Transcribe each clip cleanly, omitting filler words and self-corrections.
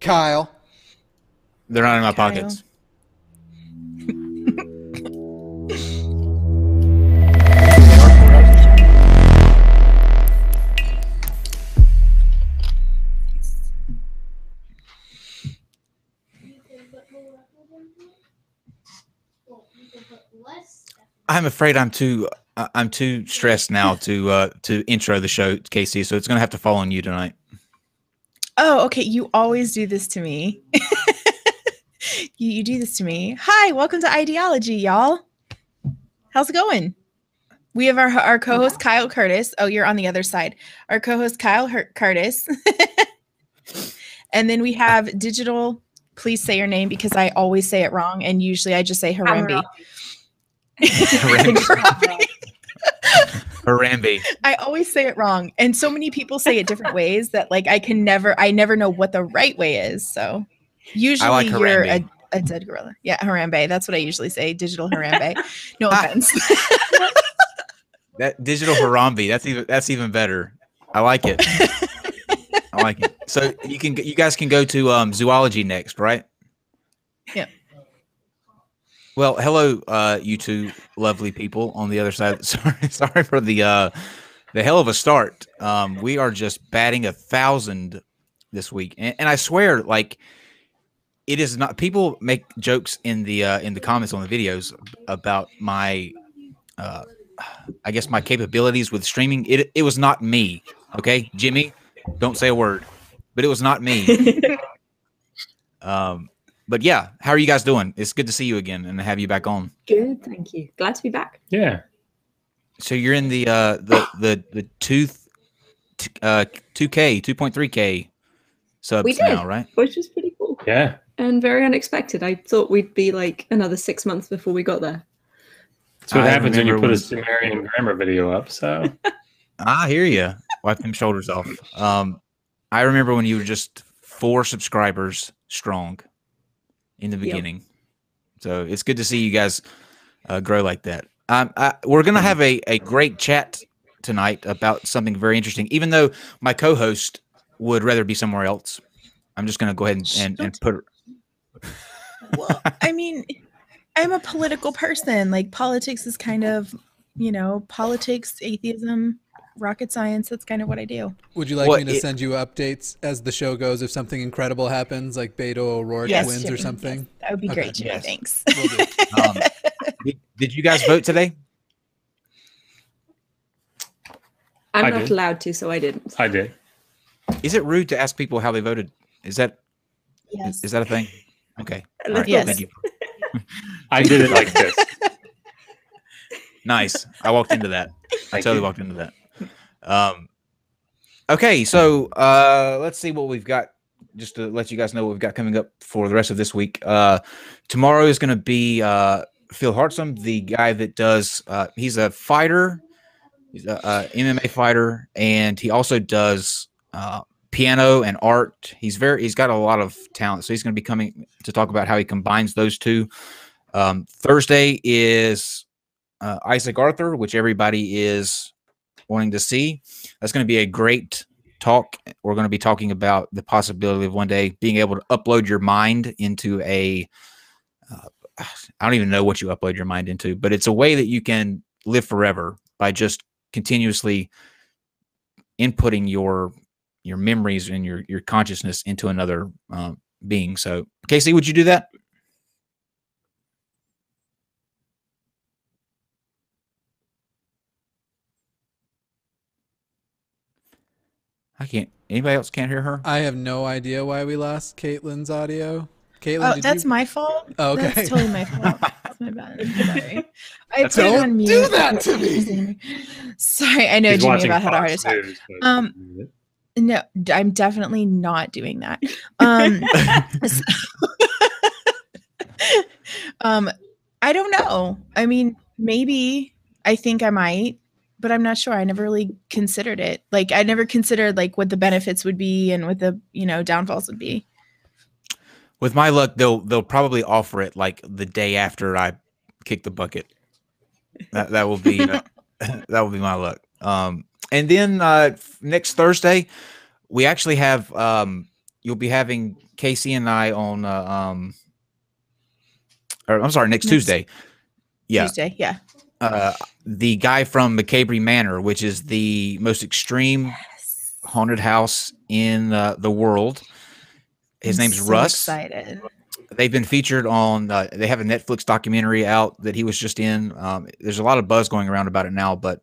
Kyle. They're not in my Kyle. pockets. I'm afraid I'm too stressed now to intro the show, Casey. So it's gonna have to fall on you tonight. Oh, okay. You always do this to me. You do this to me. Hi, welcome to Ideology, y'all. How's it going? We have our co-host Kyle Curtis. Oh, you're on the other side. Our co-host Kyle Curtis. And then we have Digital. Please say your name because I always say it wrong, and usually I just say Harambe. Harambe. I always say it wrong, and so many people say it different ways that like I never know what the right way is. So usually like you're Harambe. a dead gorilla. Yeah, Harambe. That's what I usually say. Digital Harambe. No offense. That digital Harambe. That's even better. I like it. I like it. So you guys can go to zoology next, right? Yeah. Well, hello, you two lovely people on the other side. Sorry for the hell of a start. We are just batting 1,000 this week, and I swear, like, it is not. People make jokes in the comments on the videos about my, I guess my capabilities with streaming. It was not me. Okay, Jimmy, don't say a word, but it was not me. But yeah, how are you guys doing? It's good to see you again and have you back on. Good, thank you. Glad to be back. Yeah. So you're in the 2.3K subs now, right? Which was pretty cool. Yeah. And very unexpected. I thought we'd be like another 6 months before we got there. That's what I happens when you remember put a Sumerian grammar video up. So I hear you. Wipe them shoulders off. I remember when you were just 4 subscribers strong in the beginning. So it's good to see you guys grow like that. We're going to have a great chat tonight about something very interesting, even though my co-host would rather be somewhere else. I'm just going to go ahead and put her. Well, I mean, I'm a political person. Like politics is kind of, politics, atheism, rocket science. That's kind of what I do. Would you like me to send you updates as the show goes if something incredible happens, like Beto O'Rourke wins Jimmy, or something? Yes. That would be great, Jimmy. Yes. Thanks. Did you guys vote today? I'm not allowed to, so I didn't. I did. Is it rude to ask people how they voted? Is that Yes. Is that a thing? Okay. All right. Yes. Thank you. I did it like this. Nice. I walked into that. I totally walked into that. Okay, so let's see what we've got. Just to let you guys know what we've got coming up for the rest of this week. Tomorrow is going to be Phil Hartzum, the guy that does. He's a fighter. He's a MMA fighter, and he also does piano and art. He's got a lot of talent, so he's going to be coming to talk about how he combines those two. Thursday is Isaac Arthur, which everybody is wanting to see. That's going to be a great talk. We're going to be talking about the possibility of one day being able to upload your mind into a I don't even know what you upload your mind into, but it's a way that you can live forever by just continuously inputting your memories and your consciousness into another being. So, Casey, would you do that? I can't. Anybody else can't hear her? I have no idea why we lost Caitlin's audio. Caitlin, Oh, that's my fault. Oh, okay. That's totally my fault. That's my bad. Sorry. I put it Don't on mute. do that to me. Sorry, I know He's Jimmy watching about had a heart Fox attack. News, but- No, I'm definitely not doing that. I don't know. I mean, maybe. I think I might, but I'm not sure. I never really considered it. Like, I never considered like what the benefits would be and what the downfalls would be. With my luck, they'll probably offer it like the day after I kick the bucket. That will be that will be my luck. And then next Thursday, we actually have you'll be having Casey and I on. Or I'm sorry, next Tuesday. Yeah, Tuesday, yeah. The guy from McCabery Manor, which is the most extreme haunted house in the world. His name's so Russ. Excited. They've been featured on. They have a Netflix documentary out that he was just in. There's a lot of buzz going around about it now, but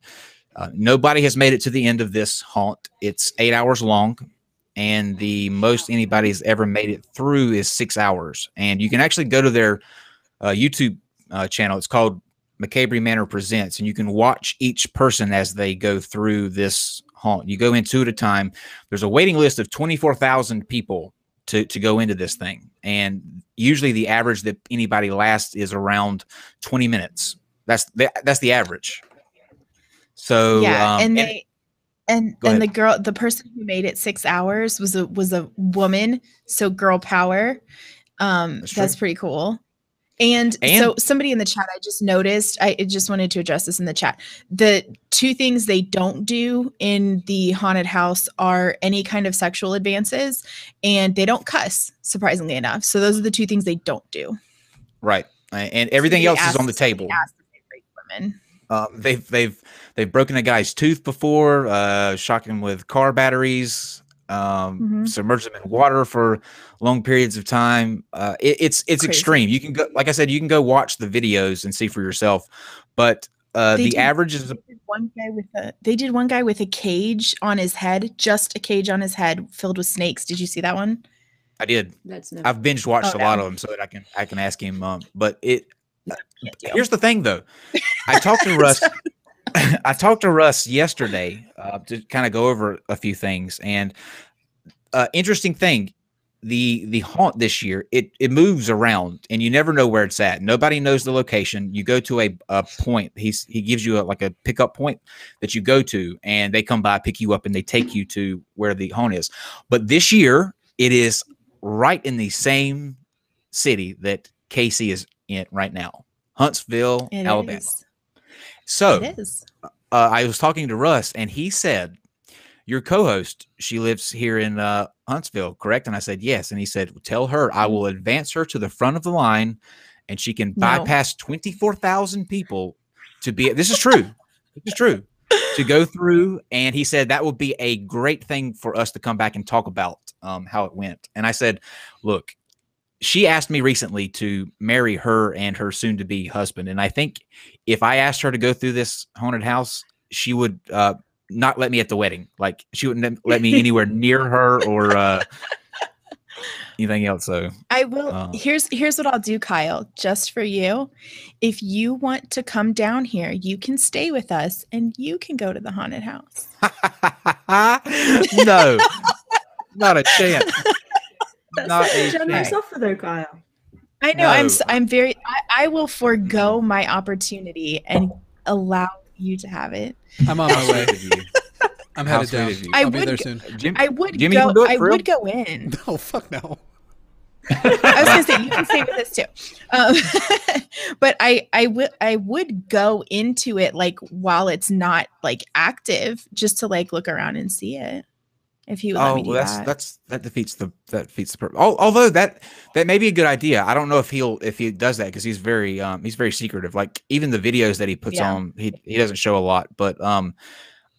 nobody has made it to the end of this haunt. It's 8 hours long, and the most anybody's ever made it through is 6 hours. And you can actually go to their YouTube channel. It's called McCabery Manor Presents, and you can watch each person as they go through this haunt. You go in 2 at a time. There's a waiting list of 24,000 people to go into this thing, and usually the average that anybody lasts is around 20 minutes. That's the average. So yeah, and the person who made it 6 hours was a woman. So girl power. That's pretty cool. And so somebody in the chat, I just noticed, I just wanted to address this in the chat. The 2 things they don't do in the haunted house are any kind of sexual advances, and they don't cuss, surprisingly enough. So those are the 2 things they don't do. Right. And everything else is on the table. They've broken a guy's tooth before, shocked him with car batteries, submerged them in water for long periods of time. It's extreme. You can go, like I said, you can go watch the videos and see for yourself. But the average is they did one guy with a cage on his head, just a cage on his head filled with snakes. Did you see that one? I did. I've binge watched a lot of them so that I can ask him. But here's the thing though. I talked to Russ. I talked to Russ yesterday to kind of go over a few things, and interesting thing, the haunt this year, it moves around, and you never know where it's at. Nobody knows the location. You go to a point. He gives you like a pickup point that you go to, and they come by, pick you up, and they take you to where the haunt is. But this year, it is right in the same city that Casey is in right now, Huntsville, Alabama. So I was talking to Russ, and he said, your co-host, she lives here in Huntsville, correct? And I said, yes. And he said, tell her I will advance her to the front of the line, and she can bypass 24,000 people to be. This is true. This is true. To go through. And he said that would be a great thing for us to come back and talk about how it went. And I said, look, she asked me recently to marry her and her soon-to-be husband. And I think if I asked her to go through this haunted house, she would not let me at the wedding. Like, she wouldn't let me anywhere near her or anything else. So I will. Here's what I'll do, Kyle, just for you. If you want to come down here, you can stay with us and you can go to the haunted house. No, not a chance. That's a generous offer, though, Kyle. I know. No. I'm very. I will forego my opportunity and allow you to have it. I'm on my way. I'm headed down. I'll be there soon. I would go in. No, fuck no. I was gonna say you can stay with us too, but I would go into it like while it's not like active, just to like look around and see it. If he would let me do that defeats the purpose. Although that may be a good idea. I don't know if he does that because he's very secretive. Like even the videos that he puts on, he doesn't show a lot. But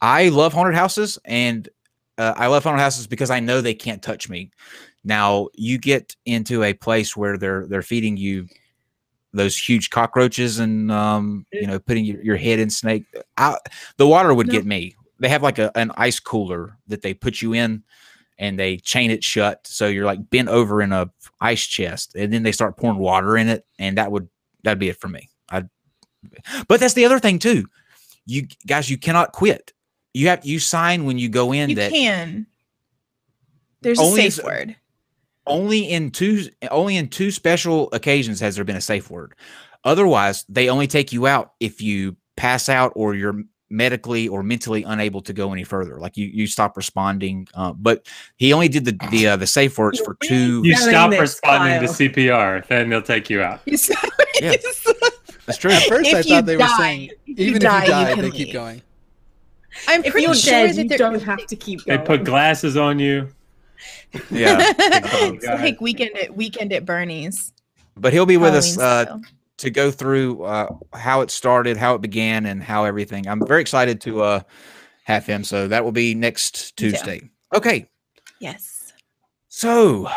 I love haunted houses, and I love haunted houses because I know they can't touch me. Now you get into a place where they're feeding you those huge cockroaches and putting your head in snake. The water would get me. They have like an ice cooler that they put you in, and they chain it shut. So you're like bent over in a ice chest, and then they start pouring water in it. And that'd be it for me. But that's the other thing too. You guys, you cannot quit. You sign when you go in. You can. There's a safe word. Only in two special occasions has there been a safe word. Otherwise, they only take you out if you pass out or you're medically or mentally unable to go any further. Like you stop responding. But he only did the safe words for two. You stop responding to CPR, then they'll take you out. Yeah, that's true. At first, I thought they were saying even if you die, they keep going. I'm pretty sure that you don't have to keep going. They put glasses on you. Yeah. It's like weekend at Bernie's. But he'll be with us Halloween style. to go through how it started, how it began, and how everything. I'm very excited to have him. So that will be next Me too. Tuesday. Okay. Yes. So,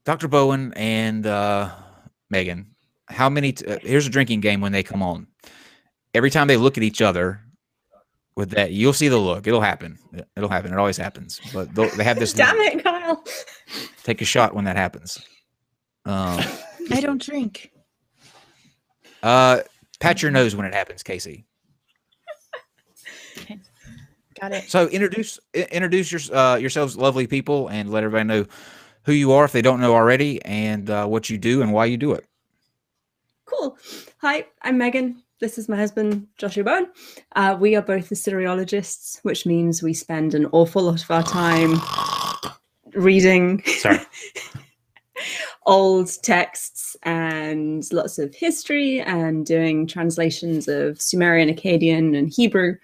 Dr. Bowen and Megan, how many? Here's a drinking game when they come on. Every time they look at each other, with that, you'll see the look. It'll happen. It'll happen. It always happens. But they have this. Damn it, Kyle. Take a shot when that happens. I don't drink. Pat your nose when it happens, Casey. Okay. Got it. So introduce yourselves, lovely people, and let everybody know who you are if they don't know already, and what you do and why you do it. Cool. Hi, I'm Megan. This is my husband, Joshua Bowen. We are both Assyriologists, which means we spend an awful lot of our time reading old texts and lots of history and doing translations of Sumerian, Akkadian, and Hebrew.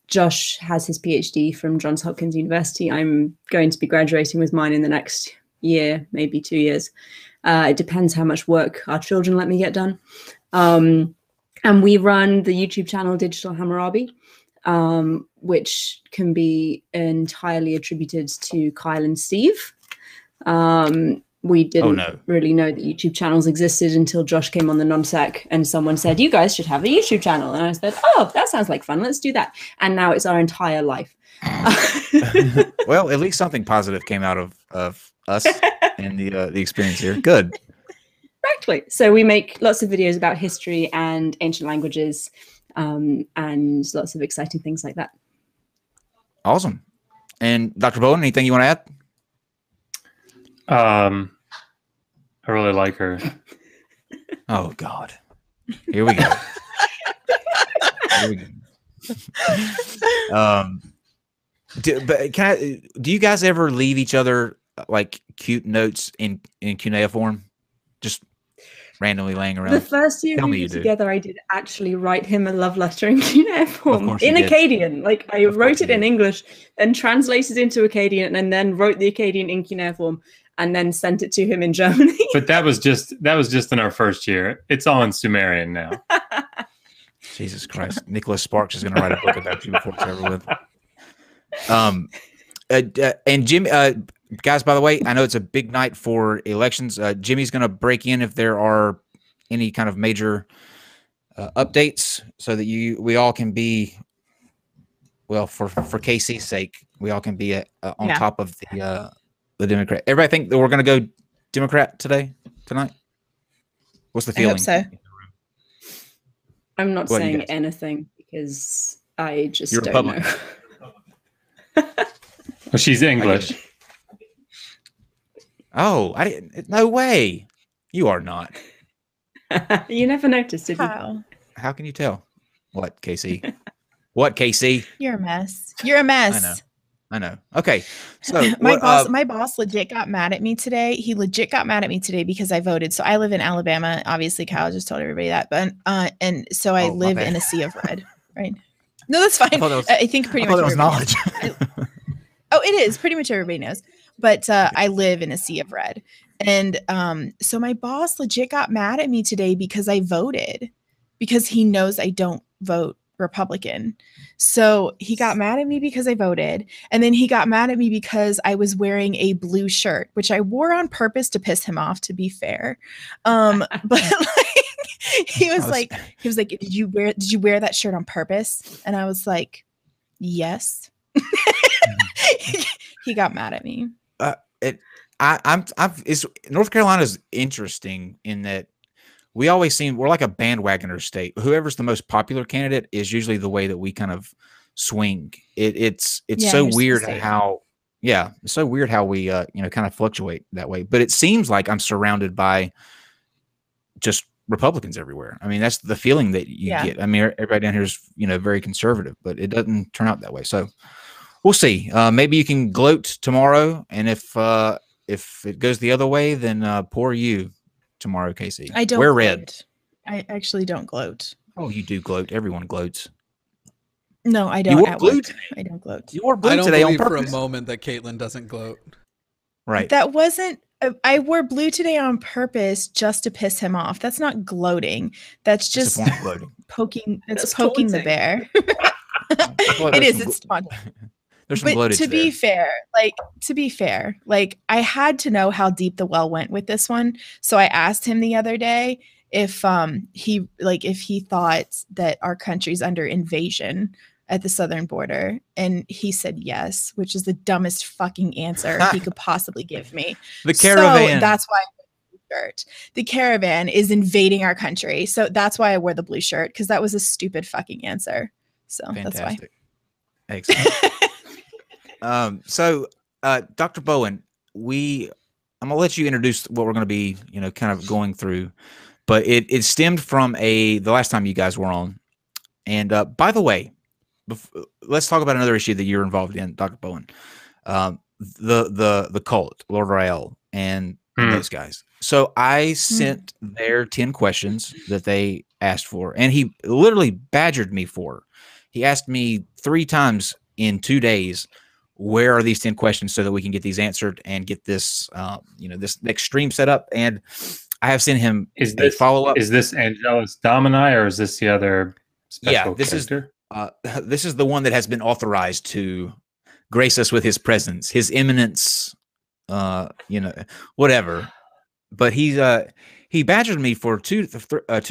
Josh has his PhD from Johns Hopkins University. I'm going to be graduating with mine in the next year, maybe 2 years. It depends how much work our children let me get done. And we run the YouTube channel Digital Hammurabi, which can be entirely attributed to Kyle and Steve. We didn't really know that YouTube channels existed until Josh came on the NonSec and someone said, you guys should have a YouTube channel. And I said, oh, that sounds like fun. Let's do that. And now it's our entire life. Well, at least something positive came out of us and the experience here. Good. Exactly. So we make lots of videos about history and ancient languages, and lots of exciting things like that. Awesome. And Dr. Bowen, anything you want to add? I really like her. Oh God. Here we go. Here we go. Do you guys ever leave each other like cute notes in cuneiform? Just randomly laying around. The first year we were together, I did actually write him a love letter in cuneiform, in Akkadian. Like I wrote it in English, then translated into Akkadian, and then wrote the Akkadian in cuneiform, and then sent it to him in Germany. But that was just in our first year. It's all in Sumerian now. Jesus Christ. Nicholas Sparks is going to write a book about you before it's over with. And Jim, guys, by the way, I know it's a big night for elections. Jimmy's going to break in if there are any kind of major updates so that we all can be, well, for KC's sake, we all can be on top of the Democrat. Everybody think that we're going to go Democrat tonight? What's the feeling? I hope so. I'm not saying anything because I just don't know. Well, she's English. Oh, I didn't. No way. You are not. You never noticed, did you? How can you tell? What, Casey? What, Casey? You're a mess. You're a mess. I know. Okay. So my boss legit got mad at me today. He legit got mad at me today because I voted. So I live in Alabama. Obviously, Kyle just told everybody that. But and so I live in a sea of red. Right? No, that's fine. I think pretty much was knowledge. Oh, it is. Pretty much everybody knows. But I live in a sea of red. And so my boss legit got mad at me today because I voted, because he knows I don't vote Republican. So he got mad at me because I voted. And then he got mad at me because I was wearing a blue shirt, which I wore on purpose to piss him off, to be fair. But like, he was like, did you wear that shirt on purpose? And I was like, yes. He got mad at me. North Carolina is interesting in that we're like a bandwagoner state. Whoever's the most popular candidate is usually the way that we kind of swing. It's so weird how it's so weird how we kind of fluctuate that way. But it seems like I'm surrounded by just Republicans everywhere. I mean, that's the feeling that you get. I mean, everybody down here is very conservative, but it doesn't turn out that way. So we'll see. Maybe you can gloat tomorrow, and if it goes the other way, then poor you tomorrow, Casey. I don't wear gloat. red. I actually don't gloat. Oh, you do gloat. Everyone gloats. No, I don't. You wore At blue work. today. I don't gloat. You wore I blue don't today on believe for a purpose. moment that Caitlin doesn't gloat. Right. That wasn't. I wore blue today on purpose just to piss him off. That's not gloating. That's It's a just form of gloating. poking. It's That's poking the taunting. bear. I feel like It there's is. some It's glo- taunting. There's some But gloatage to be there. fair, like I had to know how deep the well went with this one. So I asked him the other day if he thought that our country's under invasion at the southern border, and he said yes, which is the dumbest fucking answer he could possibly give me. The caravan. So that's why I wore the blue shirt. The caravan is invading our country. So that's why I wore the blue shirt, because that was a stupid fucking answer. So Fantastic. Excellent. Dr. Bowen, I'm gonna let you introduce what we're gonna be, kind of going through, but it stemmed from the last time you guys were on. And by the way, let's talk about another issue that you're involved in, Dr. Bowen. The cult, Lord Rael, and those guys. So I sent their 10 questions that they asked for, and he literally badgered me for. He asked me 3 times in 2 days, where are these 10 questions so that we can get these answered and get this, this next stream set up. And I have sent him a follow-up. Is this Angelus Domini, or is this the other special character? This is the one that has been authorized to grace us with his presence, his eminence, whatever. But he badgered me for 2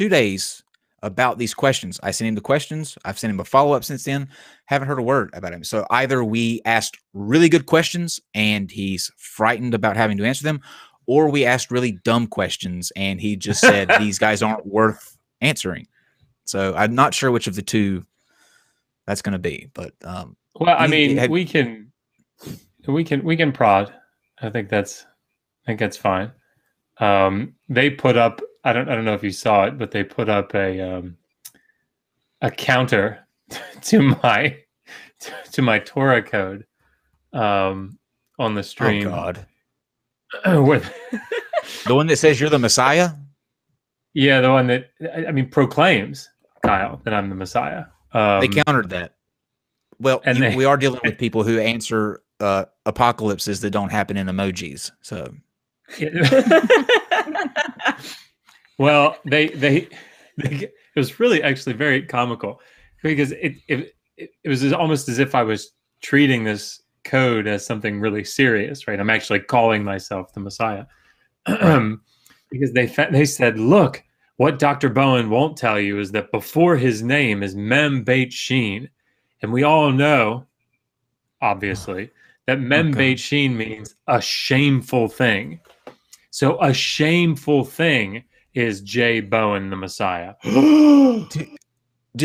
days about these questions. I sent him the questions. I've sent him a follow-up since then. Haven't heard a word about him. So either we asked really good questions and he's frightened about having to answer them, or we asked really dumb questions and he just said these guys aren't worth answering. So I'm not sure which of the two that's going to be. But well, I mean, we can prod. I think that's fine. They put up, I don't know if you saw it, but they put up a counter to my Torah code on the stream. Oh God. With the one that says you're the Messiah? Yeah, the one that proclaims, Kyle, that I'm the Messiah. They countered that. Well, and we are dealing with people who answer apocalypses that don't happen in emojis. So well, it was really actually very comical, because it was almost as if I was treating this code as something really serious, right? I'm actually calling myself the Messiah. Because they said, look, what Dr. Bowen won't tell you is that before his name is Mem Beit Sheen, and we all know, obviously, that Mem Beit Sheen means a shameful thing. So a shameful thing is J. Bowen the Messiah. Do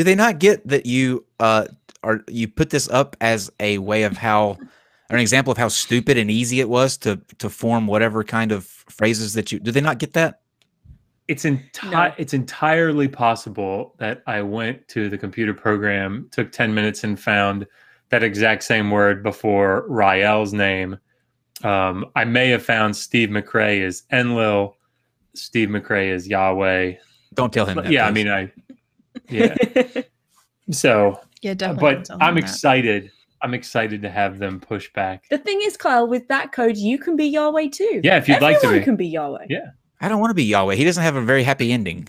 they not get that you put this up as a way of an example of how stupid and easy it was to form whatever kind of phrases that do they not get that? It's entirely possible that I went to the computer program, took 10 minutes and found that exact same word before Rael's name. I may have found Steve McRae is Enlil, Steve McRae is Yahweh. Don't tell him that. Yeah, please. So yeah, definitely. But I'm excited. I'm excited to have them push back. The thing is, Kyle, with that code, you can be Yahweh too. Yeah, if you'd like to be. Everyone can be Yahweh. Yeah. I don't want to be Yahweh. He doesn't have a very happy ending.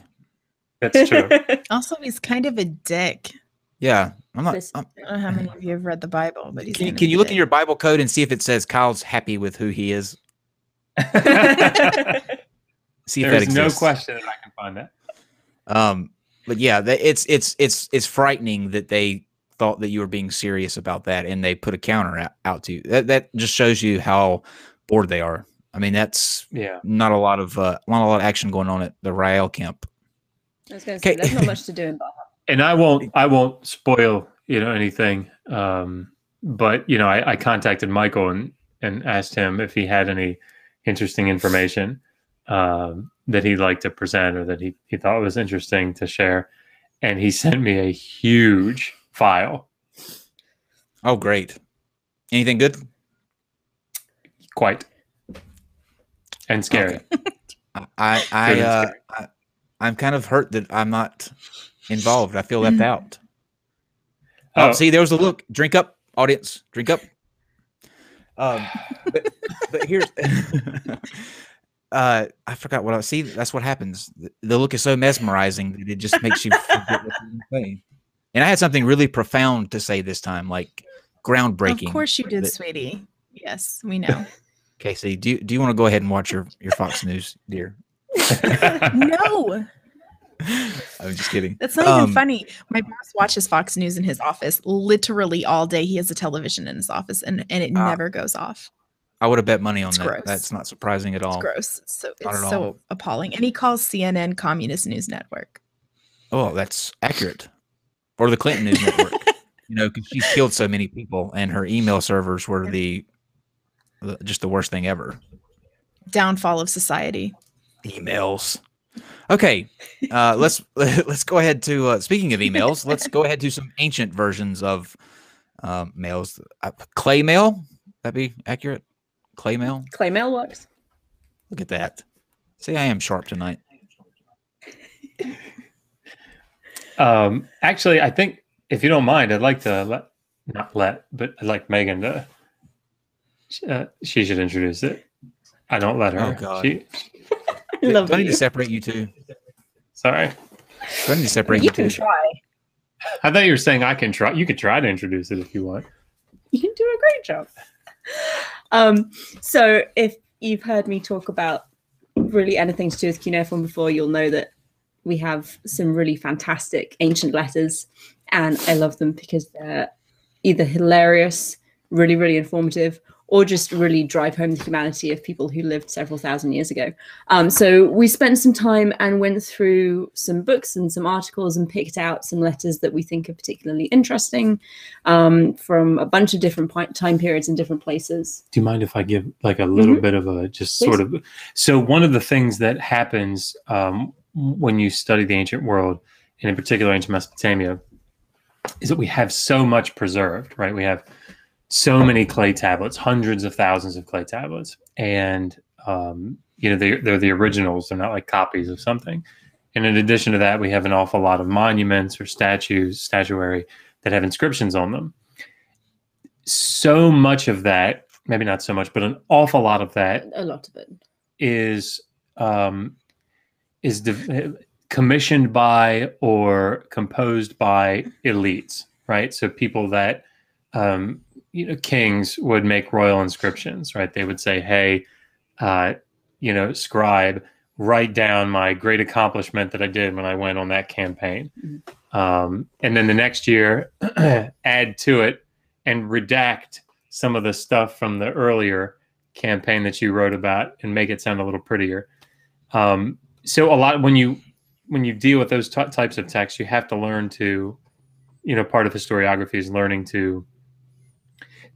That's true. Also, he's kind of a dick. Yeah. I'm not. I don't know how many of you have read the Bible, but he's Can you look in your Bible code and see if it says Kyle's happy with who he is? See if that exists. There's no question that I can find that. But yeah, it's frightening that they thought that you were being serious about that, and they put a counter out to you. That just shows you how bored they are. I mean, that's not a lot of action going on at the Rael camp. I was going to say there's not much to do in Baja. And I won't spoil anything. But I contacted Michael and asked him if he had any interesting information that he'd like to present or that he thought was interesting to share. And he sent me a huge file. Oh, great. Anything good? Quite. And scary. Okay. I'm kind of hurt that I'm not involved. I feel left out. Oh, see, there was a look. Drink up, audience. Drink up. But here's I forgot what I see. That's what happens. The look is so mesmerizing that it just makes you forget what you're saying. And I had something really profound to say this time, like groundbreaking. Of course you did, sweetie. Yes, we know. Casey, do you want to go ahead and watch your Fox News, dear? No. I'm just kidding. That's not even funny. My boss watches Fox News in his office literally all day. He has a television in his office and it never goes off. I would have bet money on It's that. gross. That's not surprising at all. It's gross. So Not it's at so all. appalling. And he calls CNN Communist News Network. Oh, that's accurate. Or the Clinton News Network. You know, because she's killed so many people, and her email servers were just the worst thing ever. Downfall of society. Emails. Okay, let's go ahead to speaking of emails. Let's go ahead to some ancient versions of mails. Clay mail. That'd be accurate. Clay mail. Clay mail works. Look at that. See, I am sharp tonight. Actually, I think if you don't mind, I'd like to but I'd like Megan to. She should introduce it. I don't let her. Oh God. I love Do I need you. to separate you two? Sorry. Do I need to separate You you can two? try. I thought you were saying I can try. You could try to introduce it if you want. You can do a great job. So if you've heard me talk about really anything to do with cuneiform before, you'll know that we have some really fantastic ancient letters, and I love them because they're either hilarious, really, really informative, or just really drive home the humanity of people who lived several thousand years ago. So we spent some time and went through some books and some articles and picked out some letters that we think are particularly interesting from a bunch of different time periods and different places. Do you mind if I give like a little bit of a just Please. sort of? So one of the things that happens when you study the ancient world, and in particular ancient Mesopotamia, is that we have so much preserved, right? We have so many clay tablets, hundreds of thousands of clay tablets, and they're the originals. They're not like copies of something. And in addition to that, we have an awful lot of monuments or statuary that have inscriptions on them. So much of that, maybe not so much, but an awful lot of that A lot of it. is commissioned by or composed by elites, right? So people that kings would make royal inscriptions, right? They would say, hey, scribe, write down my great accomplishment that I did when I went on that campaign. And then the next year, add to it and redact some of the stuff from the earlier campaign that you wrote about and make it sound a little prettier. So a lot, when you deal with those types of texts, you have to learn to, part of historiography is learning to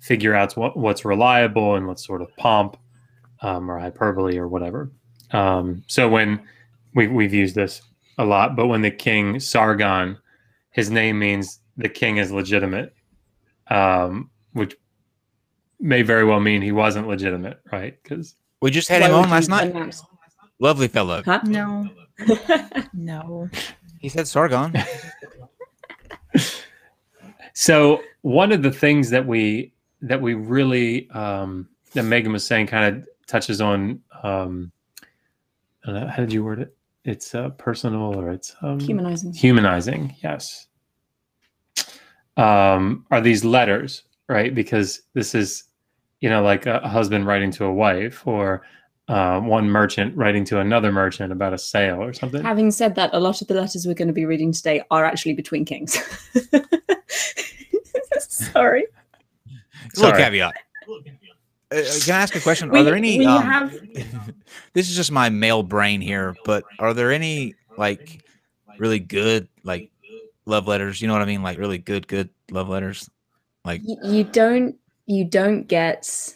figure out what's reliable and what's sort of pomp or hyperbole or whatever. So when we've used this a lot, but when the king Sargon, his name means the king is legitimate, which may very well mean he wasn't legitimate, right? Because We just had him on last night. Lovely fellow. Huh? No. No. He said Sargon. So one of the things that we really that Megan was saying kind of touches on I don't know, how did you word it? It's personal or it's Humanizing. Humanizing, yes. Are these letters, right? Because this is, like a husband writing to a wife or one merchant writing to another merchant about a sale or something. Having said that, a lot of the letters we're going to be reading today are actually between kings. Sorry. Little caveat. Can I ask a question? Are there any? This is just my male brain here, but are there any like really good like love letters? You know what I mean? Like really good love letters. Like you don't get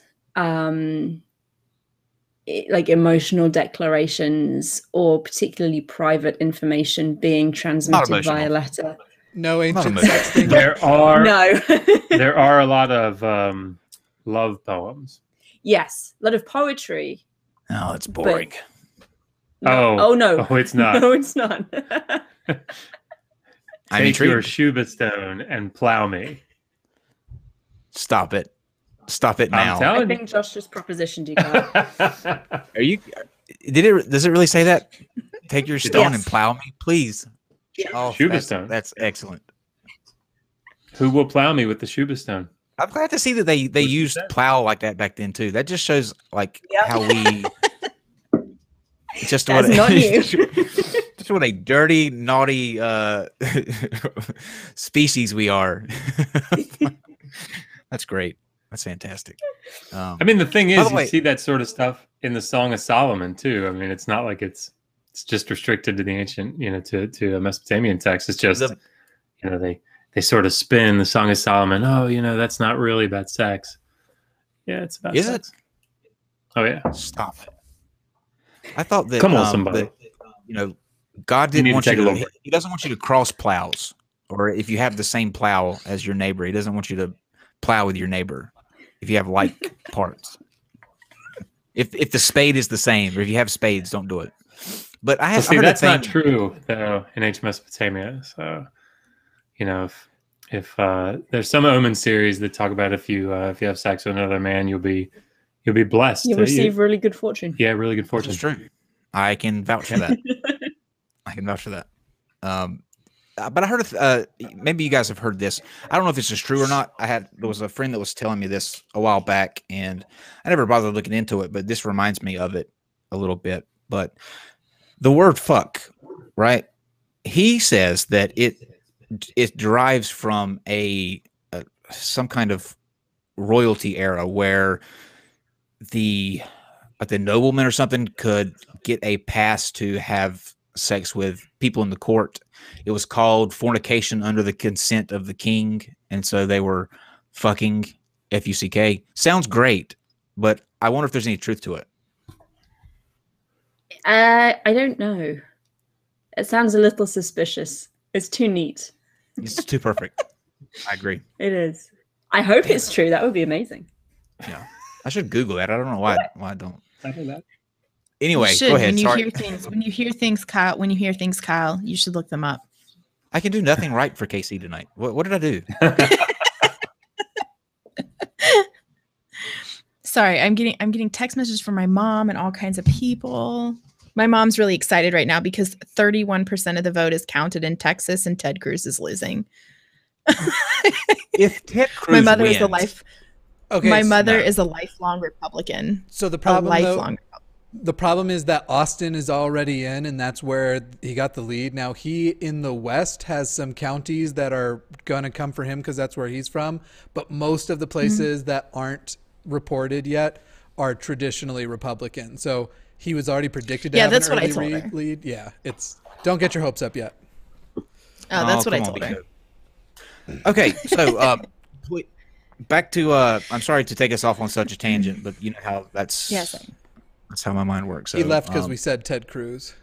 like emotional declarations or particularly private information being transmitted via letter. No ancient Not a sexting. There are No. there are a lot of love poems. Yes, a lot of poetry. oh, it's boring. No. Oh no. Oh, it's not. No, it's not. Take your Shuba stone and plow me. Stop it. Stop it now. I think Josh just propositioned you, Carl. Are you? Does it really say that? Take your stone and plow me, please. Yeah. Oh, Shuba stone. That's excellent. Who will plow me with the Shuba stone? I'm glad to see that they used plow like that back then too. That just shows like how we just That's what not you. just what a dirty, naughty species we are. That's great. That's fantastic. I mean, the thing is, you see that sort of stuff in the Song of Solomon too. I mean, it's not like it's just restricted to the ancient, to a Mesopotamian text. It's just, they sort of spin the Song of Solomon. Oh, that's not really about sex. Yeah, it's about sex. It? Oh yeah. Stop it. I thought that. Come on, somebody. That, God didn't want you to. He doesn't want you to cross plows, or if you have the same plow as your neighbor, he doesn't want you to plow with your neighbor if you have like parts. If the spade is the same, or if you have spades, don't do it. But I have that's not true though in ancient Mesopotamia. So if there's some omen series that talk about if you have sex with another man, you'll be blessed. You'll receive really good fortune. Yeah, really good fortune. That's true. I can vouch for that. I can vouch for that. But I heard maybe you guys have heard this. I don't know if this is true or not. There was a friend that was telling me this a while back, and I never bothered looking into it, but this reminds me of it a little bit. But the word fuck, right? He says that it derives from some kind of royalty era where the nobleman or something could get a pass to have sex with people in the court. It was called fornication under the consent of the king, and so they were fucking, F-U-C-K. Sounds great, but I wonder if there's any truth to it. I don't know. It sounds a little suspicious. It's too neat. It's too perfect. I agree. It is. I hope it's true. That would be amazing. Yeah, I should Google that. I don't know why I don't. I heard that. Anyway, should, go ahead. When you hear things, Kyle, you should look them up. I can do nothing right for KC tonight. What did I do? Sorry, I'm getting text messages from my mom and all kinds of people. My mom's really excited right now because 31% of the vote is counted in Texas, and Ted Cruz is losing. If Ted Cruz my mother wins, is a life. Okay, my mother is a lifelong Republican. So the problem is that Austin is already in, and that's where he got the lead. Now he in the West has some counties that are gonna come for him because that's where he's from. But most of the places that aren't reported yet are traditionally Republican. So he was already predicted to have that's an what I early told her. lead. Yeah, don't get your hopes up yet. Oh, that's what I told her. Okay, so back to I'm sorry to take us off on such a tangent, but you know how that's how my mind works. So, he left because we said Ted Cruz.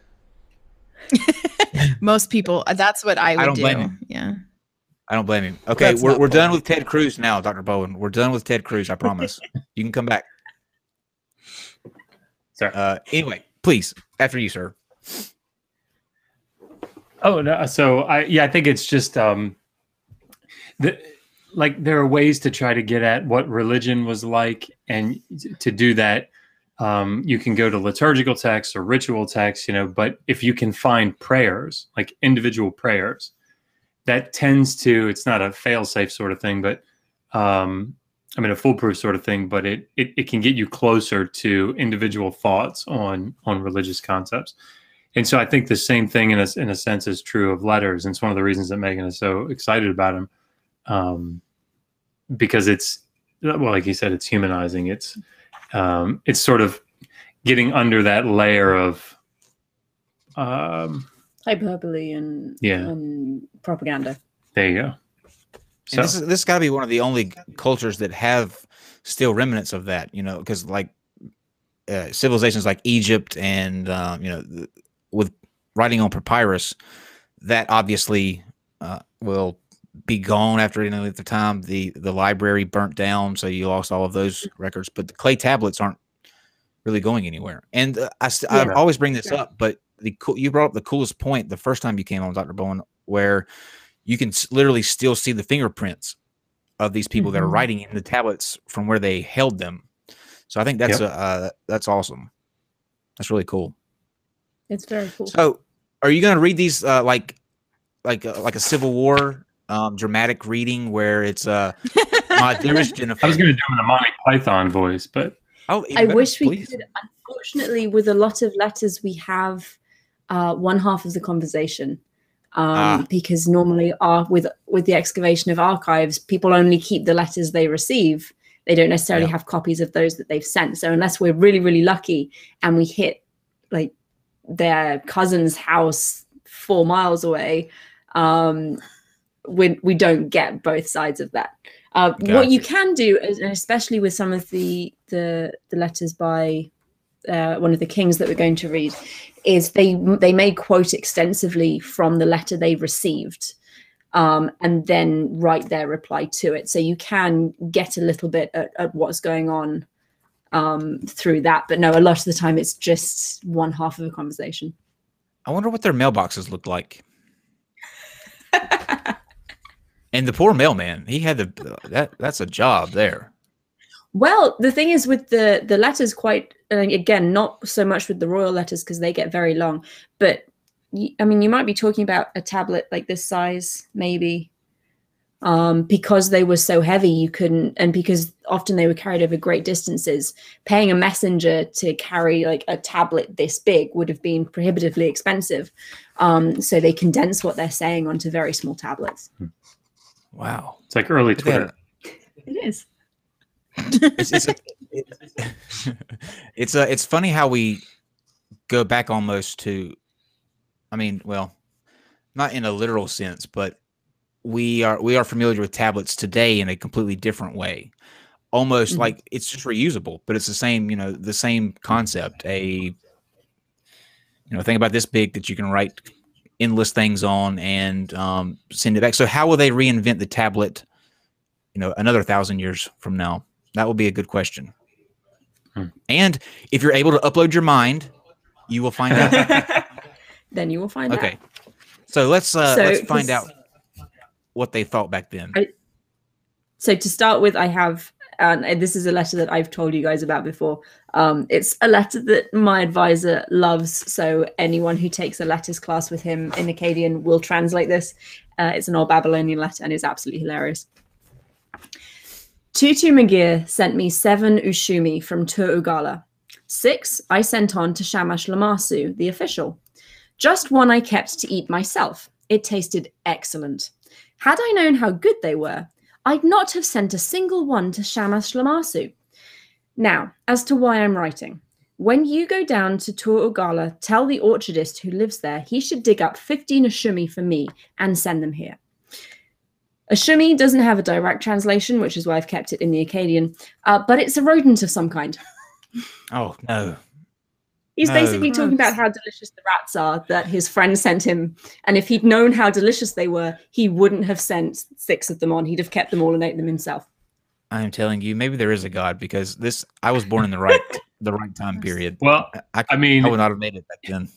Most people, that's what I would don't do. blame him. Yeah. I don't blame him. Okay, we're done with Ted Cruz now, Dr. Bowen. We're done with Ted Cruz, I promise. You can come back. Sorry. Anyway, please, after you, sir. Oh no, so I think it's just there are ways to try to get at what religion was like, and to do that, you can go to liturgical texts or ritual texts, but if you can find prayers, like individual prayers, that tends to, it's not a fail-safe sort of thing, but a foolproof sort of thing, but it can get you closer to individual thoughts on religious concepts. And so I think the same thing in a sense is true of letters. And it's one of the reasons that Megan is so excited about him, because it's, well, like you said, it's humanizing. It's sort of getting under that layer of hyperbole and propaganda. There you go. So this has got to be one of the only cultures that have still remnants of that, because like civilizations like Egypt and with writing on papyrus, that obviously will be gone after any length of time. The library burnt down, so you lost all of those records. But the clay tablets aren't really going anywhere. And I always bring this up, but you brought up the coolest point the first time you came on, Dr. Bowen, where you can literally still see the fingerprints of these people that are Mhm. writing in the tablets from where they held them. So I think that's that's awesome. That's really cool. It's very cool. So, are you going to read these like a Civil War dramatic reading where it's my dearest Jennifer? I was going to do it in a Monty Python voice, but Oh, I wish we could. Unfortunately, with a lot of letters, we have one half of the conversation. Because normally with the excavation of archives, people only keep the letters they receive. They don't necessarily have copies of those that they've sent. So unless we're really, really lucky and we hit like their cousin's house 4 miles away, we don't get both sides of that. What you can do, and especially with some of the letters by one of the kings that we're going to read, is they may quote extensively from the letter they received, and then write their reply to it. So you can get a little bit at what's going on through that. But no, a lot of the time it's just one half of a conversation. I wonder what their mailboxes looked like. And the poor mailman, he had that's a job there. Well, the thing is with the letters, quite again, not so much with the royal letters because they get very long. But I mean, you might be talking about a tablet like this size, maybe, because they were so heavy. You couldn't, and because often they were carried over great distances. Paying a messenger to carry like a tablet this big would have been prohibitively expensive. So they condense what they're saying onto very small tablets. Wow, it's like early Twitter. It is. It's funny how we go back almost to, I mean, well, not in a literal sense, but we are familiar with tablets today in a completely different way. Almost like it's just reusable, but it's the same, the same concept. Think about this big that you can write endless things on and send it back. So how will they reinvent the tablet, another 1,000 years from now? That will be a good question. And if you're able to upload your mind, you will find out. Then you will find out. Okay. So let's find out what they thought back then. So to start with, I have, and this is a letter that I've told you guys about before. It's a letter that my advisor loves. So anyone who takes a letters class with him in Akkadian will translate this. It's an old Babylonian letter and it's absolutely hilarious. Tutu Magir sent me 7 ushumi from Tur Ugala. 6 I sent on to Shamash Lamassu, the official. Just 1 I kept to eat myself. It tasted excellent. Had I known how good they were, I'd not have sent a single one to Shamash Lamassu. Now, as to why I'm writing. When you go down to Tur Ugala, tell the orchardist who lives there he should dig up 15 ushumi for me and send them here. Ashumi doesn't have a direct translation, which is why I've kept it in the Akkadian, but it's a rodent of some kind. Oh, no. He's basically talking about how delicious the rats are that his friend sent him. And if he'd known how delicious they were, he wouldn't have sent 6 of them on. He'd have kept them all and ate them himself. I am telling you, maybe there is a God because I was born in the right time period. Well, I mean, I would not have made it back then.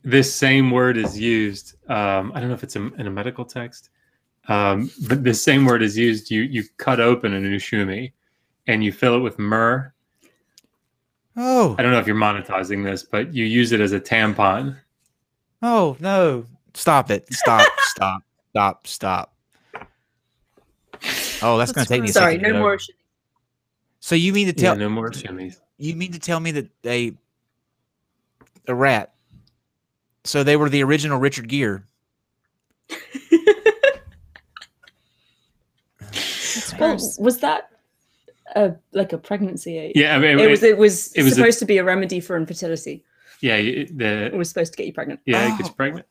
This same word is used. I don't know if it's in a medical text. But the same word is used. You cut open an ushumi and you fill it with myrrh. Oh. I don't know if you're monetizing this, but you use it as a tampon. Oh, no. Stop it. Stop. Oh, that's going to take me a second. Sorry, no more ushumi. So you mean to tell no more ushumis. You mean to tell me that a rat. So they were the original Richard Gere. Well, was that like a pregnancy aid? Yeah, I mean, it was supposed to be a remedy for infertility. Yeah, it was supposed to get you pregnant. Yeah, it gets pregnant.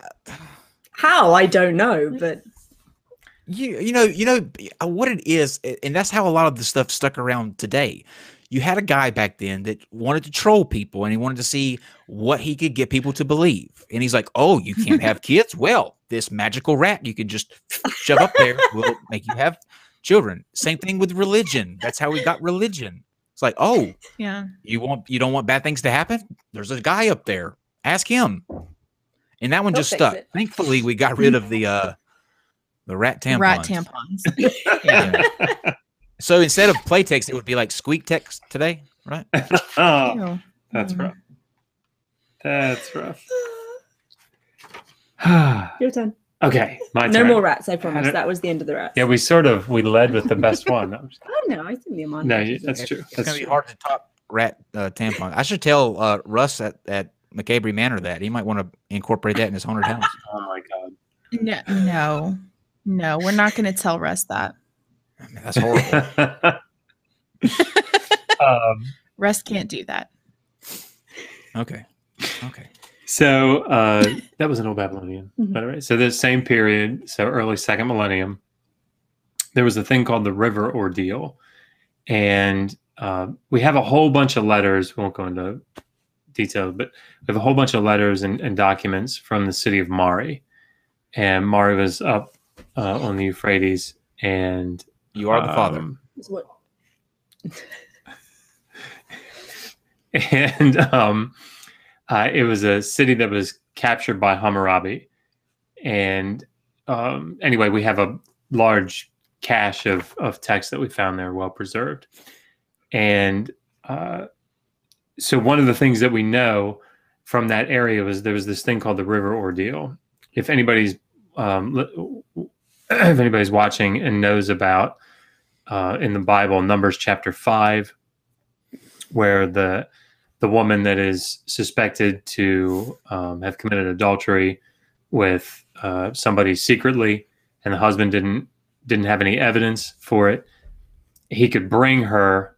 How? I don't know, but you know what it is, and that's how a lot of the stuff stuck around today. You had a guy back then that wanted to troll people, and he wanted to see what he could get people to believe. And he's like, "Oh, you can't have kids? Well, this magical rat you can just shove up there will make you have children." Same thing with religion. That's how we got religion. It's like, oh, yeah, you don't want bad things to happen? There's a guy up there. Ask him. And that one just stuck. Thankfully, we got rid of the The rat tampons. Rat tampons. Yeah. So instead of play text, it would be like squeak text today, right? Oh, Ew. that's rough. That's rough. Your turn. Okay, my No turn. more rats, I promise. don't- That was the end of the rats. Yeah, we led with the best one. Oh no, I think the Amarna. No, that's true. It's That's gonna be true. hard to top rat tampon. I should tell Russ at McCabery Manor that he might want to incorporate that in his haunted house. Oh my No, we're not going to tell Russ that. I mean, that's horrible. god. Russ can't do that. Okay. So that was an old Babylonian, Mhm. by the way. So this same period, so early second millennium, there was a thing called the river ordeal, and we have a whole bunch of letters. We won't go into details, but we have a whole bunch of letters and documents from the city of Mari, and Mari was up on the Euphrates, and You are the father. It's what- and it was a city that was captured by Hammurabi. And anyway, we have a large cache of texts that we found there, well preserved. And so one of the things that we know from that area was there was this thing called the river ordeal. If anybody's watching and knows about in the Bible, Numbers chapter 5, where the woman that is suspected to have committed adultery with somebody secretly, and the husband didn't have any evidence for it, he could bring her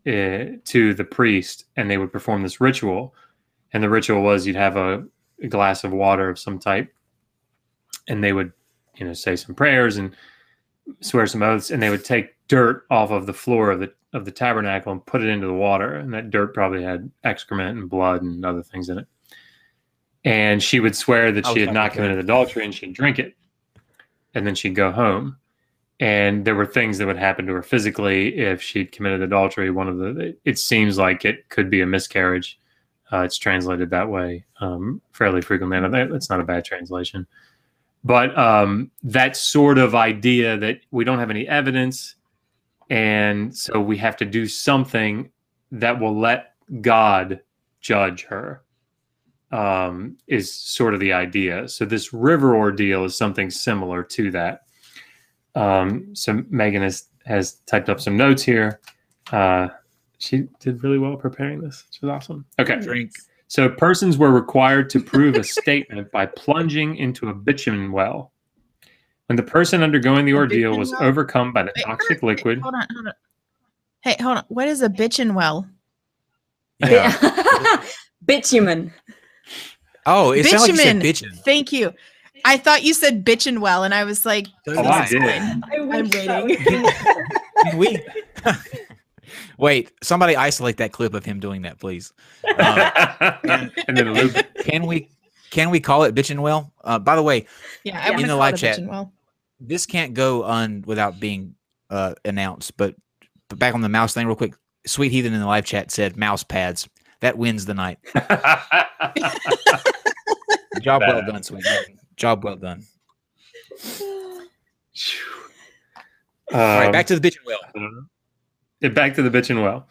to the priest, and they would perform this ritual. And the ritual was you'd have a glass of water of some type, and they would, say some prayers and swear some oaths, and they would take dirt off of the floor of the tabernacle and put it into the water, and that dirt probably had excrement and blood and other things in it. And she would swear that she had not committed adultery, and she'd drink it, and then she'd go home. And there were things that would happen to her physically if she'd committed adultery. It seems like it could be a miscarriage. It's translated that way fairly frequently. And that's not a bad translation. But that sort of idea that we don't have any evidence, and so we have to do something that will let God judge her, is sort of the idea. So this river ordeal is something similar to that. So Megan has typed up some notes here. She did really well preparing this. Which was awesome. Okay. Drink. So persons were required to prove a statement by plunging into a bitumen well. When the person undergoing the ordeal was overcome by the toxic liquid. Hold on. Hey, hold on. What is a bitchin' well? Yeah. Bitumen. Oh, it sounds like you said Bitumen. bitchin'. Thank you. I thought you said bitchin' well, and I was like, Oh, I did. I'm waiting. Can we wait? Somebody isolate that clip of him doing that, please. And then loop. Can we call it bitchin' well? By the way, Yeah, I in want the to live call it chat, bitchin' well. this can't go on without being announced. But back on the mouse thing, real quick. Sweet Heathen in the live chat said mouse pads. That wins the night. Job well done, Sweet Heathen. Job well done. All right, back to the bitchin' well. Back to the bitchin' well.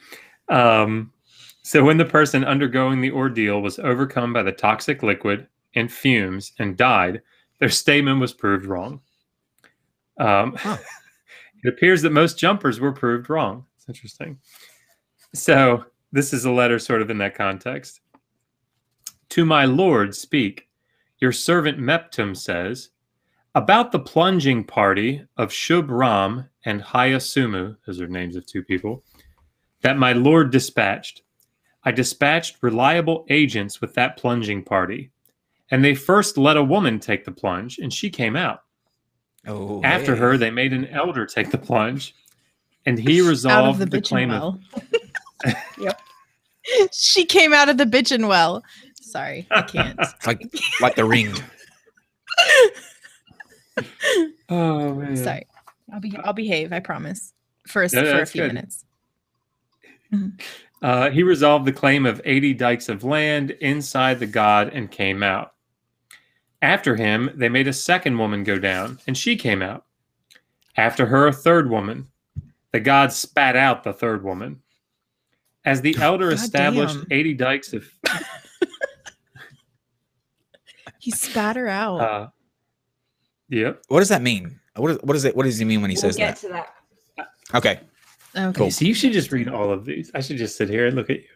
So when the person undergoing the ordeal was overcome by the toxic liquid and fumes and died, their statement was proved wrong. It appears that most jumpers were proved wrong. It's interesting. So this is a letter sort of in that context. To my lord speak. Your servant Meptum says, about the plunging party of Shub Ram and Hayasumu, those are names of two people, that my lord dispatched. I dispatched reliable agents with that plunging party, and they first let a woman take the plunge, and she came out. Oh, After hey. her, they made an elder take the plunge, and he resolved Out of the the claim bitchin' of... well. Yep. She came out of the bitchin' well. Sorry, I can't. It's like the ring. Oh, man. Sorry. I'll behave, I promise. For a that's few good. minutes. He resolved the claim of 80 dikes of land inside the god and came out. After him, they made a second woman go down, and she came out. After her, a third woman. The gods spat out the third woman. As the elder God established damn. 80 dikes of... He spat her out. Yep. What does that mean? What does he mean when he says We'll get that? to that. Okay. Okay. Cool. So you should just read all of these. I should just sit here and look at you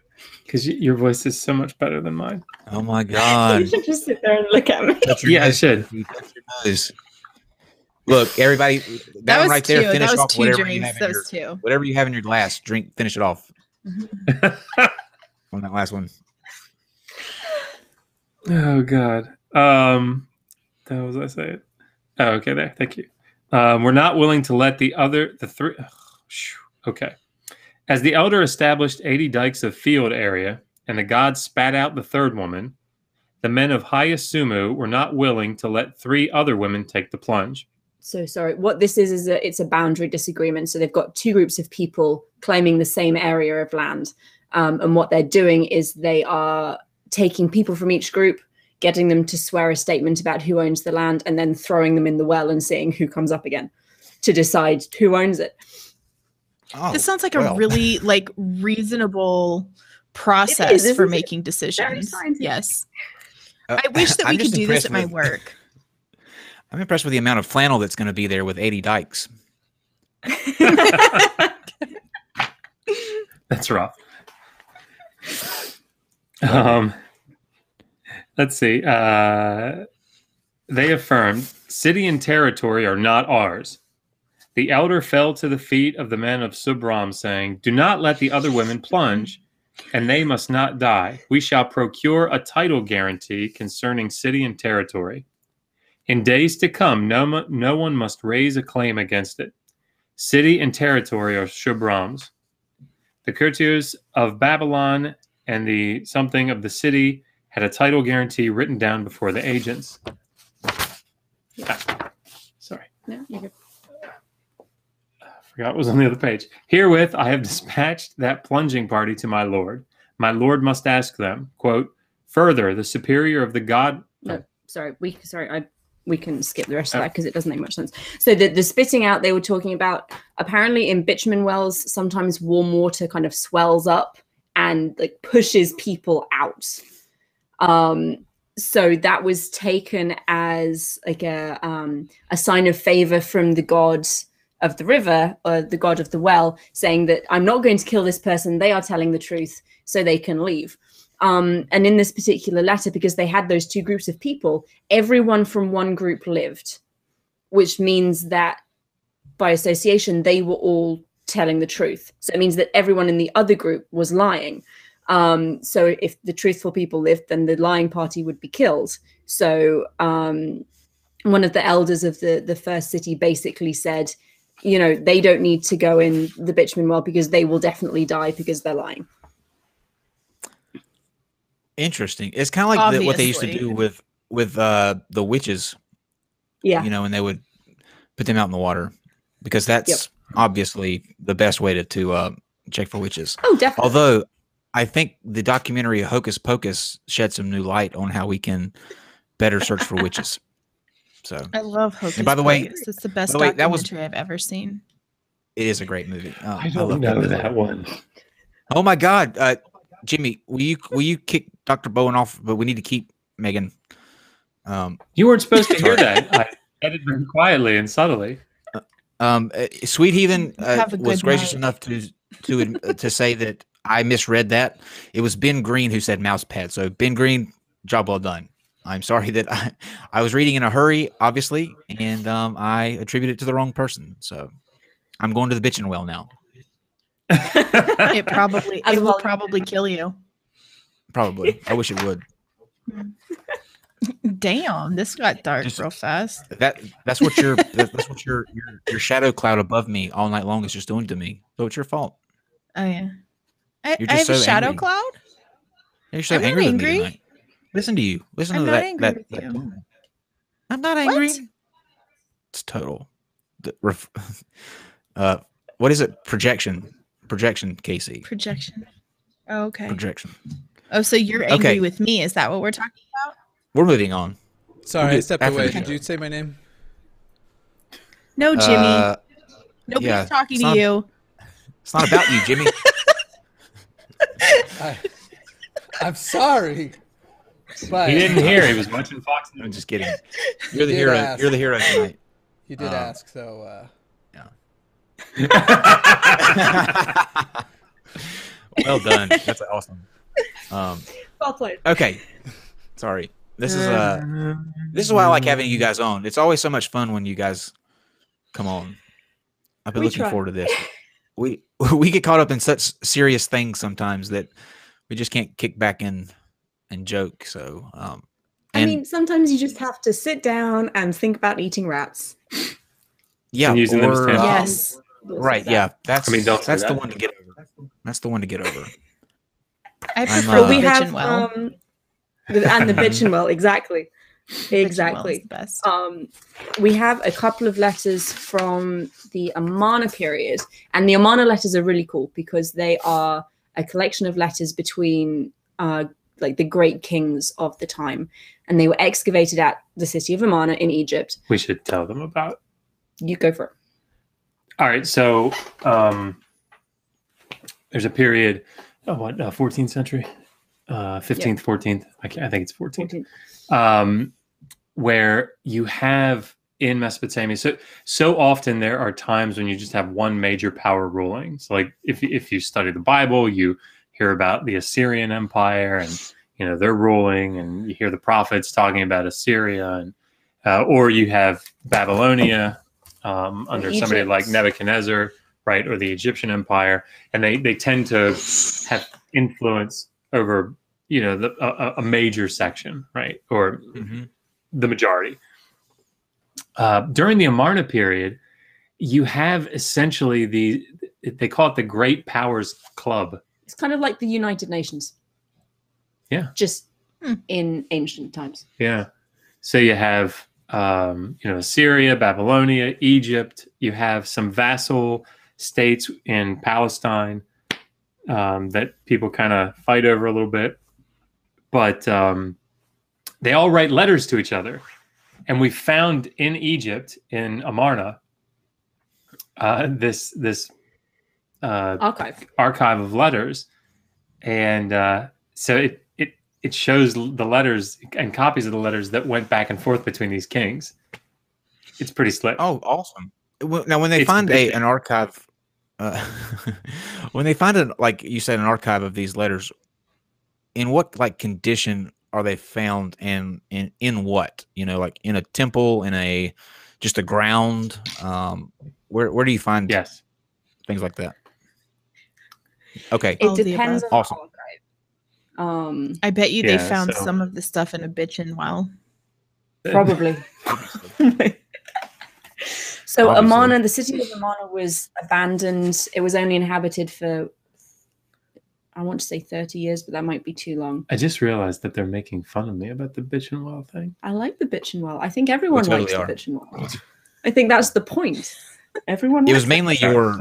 because your voice is so much better than mine. Oh my God. You should just sit there and look at me. Touch your Yeah, I nose. should. You touch your nose. Look, everybody, that, That one was right two. there. Finish That was off two whatever you drinks. have in That your was two. whatever you have in your glass. Drink. Finish it off on that last one. Oh God. How was I say it? Oh, okay, there. Thank you. We're not willing to let the three. Okay. As the elder established 80 dikes of field area, and the gods spat out the third woman, the men of highest Sumu were not willing to let 3 other women take the plunge. So sorry. What this is it's a boundary disagreement. So they've got 2 groups of people claiming the same area of land. And what they're doing is they are taking people from each group, getting them to swear a statement about who owns the land, and then throwing them in the well and seeing who comes up again to decide who owns it. Oh, This sounds like a really like reasonable process This for is making very decisions. scientific. Yes. I wish that I'm we could just do this impressed at my with- work. I'm impressed with the amount of flannel that's going to be there with 80 dikes. That's rough. Let's see. They affirmed, city and territory are not ours. The elder fell to the feet of the men of Subram, saying, do not let the other women plunge, and they must not die. We shall procure a title guarantee concerning city and territory. In days to come, no one must raise a claim against it. City and territory are Shubram's. The courtiers of Babylon and the something of the city had a title guarantee written down before the agents. Sorry. No, you're good. Forgot what was on the other page. Herewith I have dispatched that plunging party to my lord. My lord must ask them, quote, further, the superior of the god... No, sorry. We can skip the rest of that because it doesn't make much sense. So the spitting out they were talking about, apparently in bitumen wells, sometimes warm water kind of swells up and like pushes people out. So that was taken as like a sign of favor from the god of the river, or the god of the well, saying that I'm not going to kill this person. They are telling the truth, so they can leave. And in this particular letter, because they had those 2 groups of people, everyone from one group lived, which means that by association, they were all telling the truth. So it means that everyone in the other group was lying. So if the truthful people lived, then the lying party would be killed. So one of the elders of the first city basically said, you know, they don't need to go in the bitumen well because they will definitely die because they're lying. Interesting. It's kind of like what they used to Obviously. do with the witches. Yeah. You know, when they would put them out in the water, because that's obviously the best way to check for witches. Oh, definitely. Although I think the documentary Hocus Pocus shed some new light on how we can better search for witches. So I love Hocus And by the way- Pocus. It's the best by the way, that was- documentary I've ever seen. it is a great movie. I love don't know movie. that one. Oh my God, Jimmy, will you kick Dr. Bowen off? But we need to keep Megan. You weren't supposed to hear that. I said it very quietly and subtly. Sweet Heathen Have a was good gracious night. enough to say that I misread that. It was Ben Green who said mouse pad. So Ben Green, job well done. I'm sorry that I was reading in a hurry, obviously, and I attributed it to the wrong person. So I'm going to the bitchin' well now. It As will well. probably kill you. Probably. I wish it would. Damn, this got dark Just- real fast. That's what your shadow cloud above me all night long is just doing to me. So it's your fault. Oh yeah. I You're have just a so shadow angry. cloud. You're so I'm not angry with me angry. tonight. Listen to you. Listen I'm to not that. angry that, with that you. tone. I'm not angry. What? It's total. What is it? Projection, Casey. Projection. Oh, okay. Projection. Oh, so you're angry Okay. with me? Is that what we're talking about? We're moving on. Sorry, I stepped after away. the Did show. you say my name? No, Jimmy. Nobody's yeah, talking it's to you. It's not about you, Jimmy. I'm sorry. But He didn't hear. He was watching Fox I'm News. just kidding. You're the did hero. ask. You're the hero tonight. You did ask, so Well done. That's awesome. Well played. Okay. Sorry. This is why I like having you guys on. It's always so much fun when you guys come on. I've been looking forward to this. We get caught up in such serious things sometimes that we just can't kick back and joke. So I mean, sometimes you just have to sit down and think about eating rats. yeah, And using them as or, tampons. Yes. right, yeah. That's don't say that's the that. one to get over. That's the one to get over. I I'm, prefer uh, the we bitch have and well. and the bitch and well, exactly. Bitch and well is Exactly. the best. We have a couple of letters from the Amarna period, and the Amarna letters are really cool because they are a collection of letters between like the great kings of the time, and they were excavated at the city of Amarna in Egypt. We should tell them about. You go for it. All right, so there's a period, 14th century, 15th, 14th. I think it's 14th. 14. Where you have in Mesopotamia. So often there are times when you just have one major power ruling. So like if you study the Bible, you hear about the Assyrian Empire and they're ruling, and you hear the prophets talking about Assyria, and or you have Babylonia under somebody Egypt. like Nebuchadnezzar, right, or the Egyptian Empire, and they tend to have influence over a major section, right, or the majority. During the Amarna period, you have essentially they call it the Great Powers Club. It's kind of like the United Nations. Yeah. Just in ancient times. Yeah. So you have, Assyria, Babylonia, Egypt. You have some vassal states in Palestine that people kind of fight over a little bit. But they all write letters to each other. And we found in Egypt, in Amarna, this archive of letters. And so it shows the letters and copies of the letters that went back and forth between these kings. It's pretty slick. Oh, awesome! Now, when they find an archive, when they find like you said, an archive of these letters, in what condition are they found, and in what? Like in a temple, in just a ground. Where do you find things like that? Okay, It depends on awesome. the archive. I bet you they found some of the stuff in a bitch and well. Probably. So Amarna, the city of Amarna was abandoned. It was only inhabited for, I want to say 30 years, but that might be too long. I just realized that they're making fun of me about the bitch and well thing. I like the bitch and well. I think everyone likes the bitch and well. Oh. I think that's the point. Everyone. It was mainly your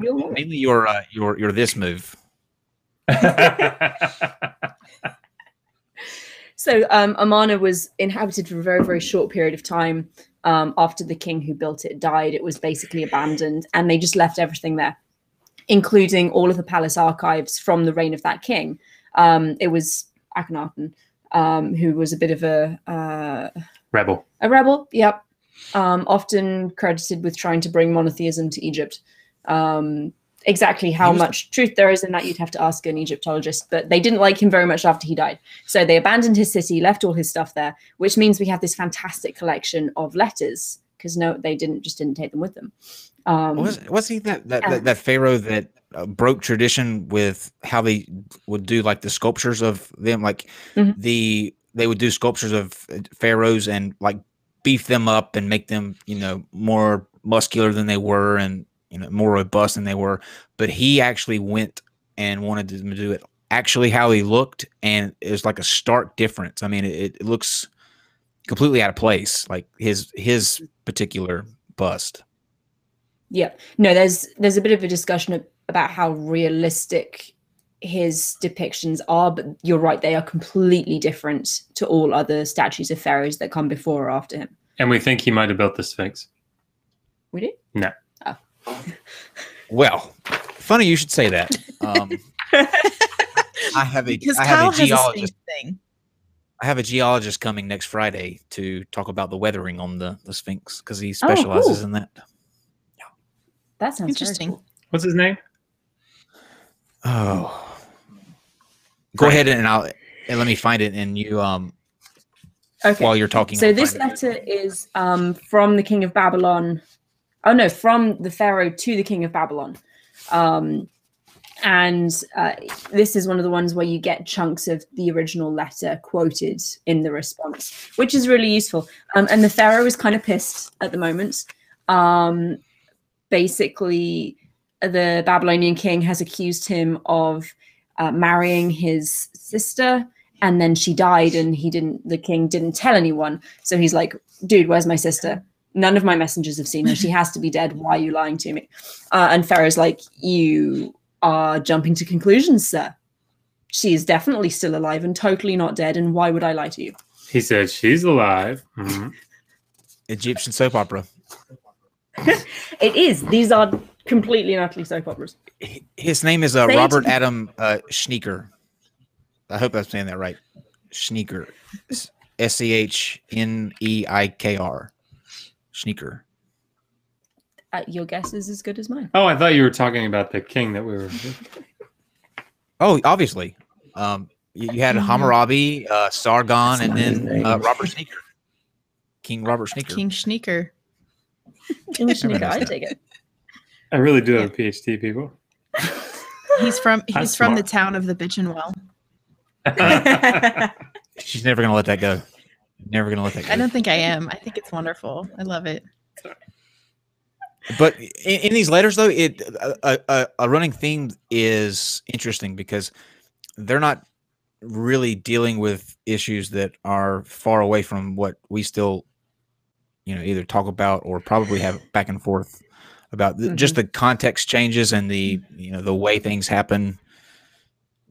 this move. So Amarna was inhabited for a very, very short period of time. After the king who built it died, it was basically abandoned, and they just left everything there, including all of the palace archives from the reign of that king. It was Akhenaten, who was a bit of a rebel. A rebel, yep. Often credited with trying to bring monotheism to Egypt. Exactly how much truth there is in that, you'd have to ask an Egyptologist, but they didn't like him very much after he died. So they abandoned his city, left all his stuff there, which means we have this fantastic collection of letters, because they didn't take them with them. Was he that pharaoh that broke tradition with how they would do like the sculptures of them? Like they would do sculptures of pharaohs and like beef them up and make them, more muscular than they were, and more robust than they were, but he actually went and wanted to do it actually how he looked, and it was like a stark difference. I mean, it looks completely out of place, like his particular bust. Yeah, no, there's a bit of a discussion about how realistic his depictions are, but you're right, they are completely different to all other statues of pharaohs that come before or after him. And we think he might have built the Sphinx. We do? No. Oh. Well, funny you should say that. I have a geologist. I have a geologist coming next Friday to talk about the weathering on the Sphinx because he specializes in that. Yeah. That sounds Interesting. Cool. What's his name? Oh. Go ahead and let me find it, and you Okay. while you're talking. So this letter is from the king of Babylon. Oh no, from the pharaoh to the king of Babylon. And this is one of the ones where you get chunks of the original letter quoted in the response, which is really useful. And the pharaoh is kind of pissed at the moment. Basically, the Babylonian king has accused him of marrying his sister, and then she died, and the king didn't tell anyone. So he's like, dude, where's my sister? None of my messengers have seen her. She has to be dead. Why are you lying to me? And Pharaoh's like, you are jumping to conclusions, sir. She is definitely still alive and totally not dead. And why would I lie to you? He said she's alive. Mm-hmm. Egyptian soap opera. It is. These are completely and utterly soap operas. His name is Robert Adam Schneeker. I hope I'm saying that right. Schneeker. Schneikr. Schneeker. Your guess is as good as mine. Oh, I thought you were talking about the king that we were. Oh, obviously. You had Hammurabi, Sargon, and then Robert Schneeker. King Robert Schneeker. King Schneeker. King Schneeker, I take it. I really do have a PhD, people. He's from smart. the town of the Bitchin' Well. She's never going to let that go. Never going to let that go. I don't think I am. I think it's wonderful. I love it. But in these letters, though, a running theme is interesting because they're not really dealing with issues that are far away from what we still, either talk about or probably have back and forth about. Just the context changes and the way things happen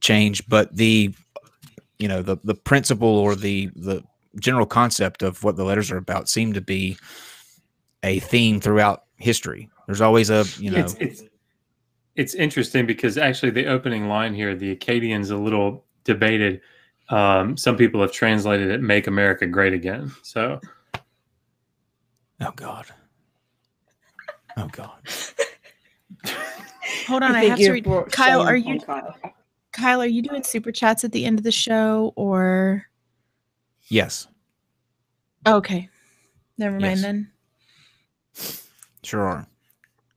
change, but the principle or the general concept of what the letters are about seem to be a theme throughout history. There's always it's interesting because actually the opening line here, the Akkadian's a little debated. Some people have translated it "Make America Great Again." So, oh God. Hold on, I have to read. Kyle, are you doing super chats at the end of the show or? Yes. Okay. Never mind then. Sure are.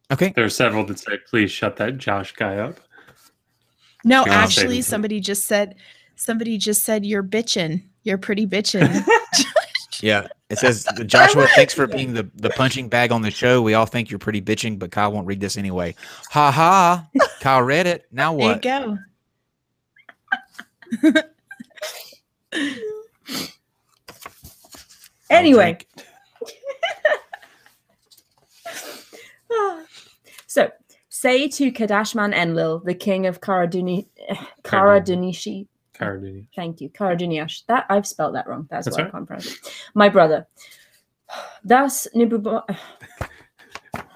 Okay. There are several that say, "Please shut that Josh guy up." No, actually, somebody just said you're bitchin'. You're pretty bitchin'. Yeah. It says, Joshua, thanks for being the punching bag on the show. We all think you're pretty bitching, but Kyle won't read this anyway. Ha ha. Kyle read it. Now what? There you go. Anyway. So, say to Kadashman Enlil, the king of Karadunishi. Thank you, Karaduniash. That I've spelled that wrong. That's why I can't pronounce it. My brother. Thus Nibuba.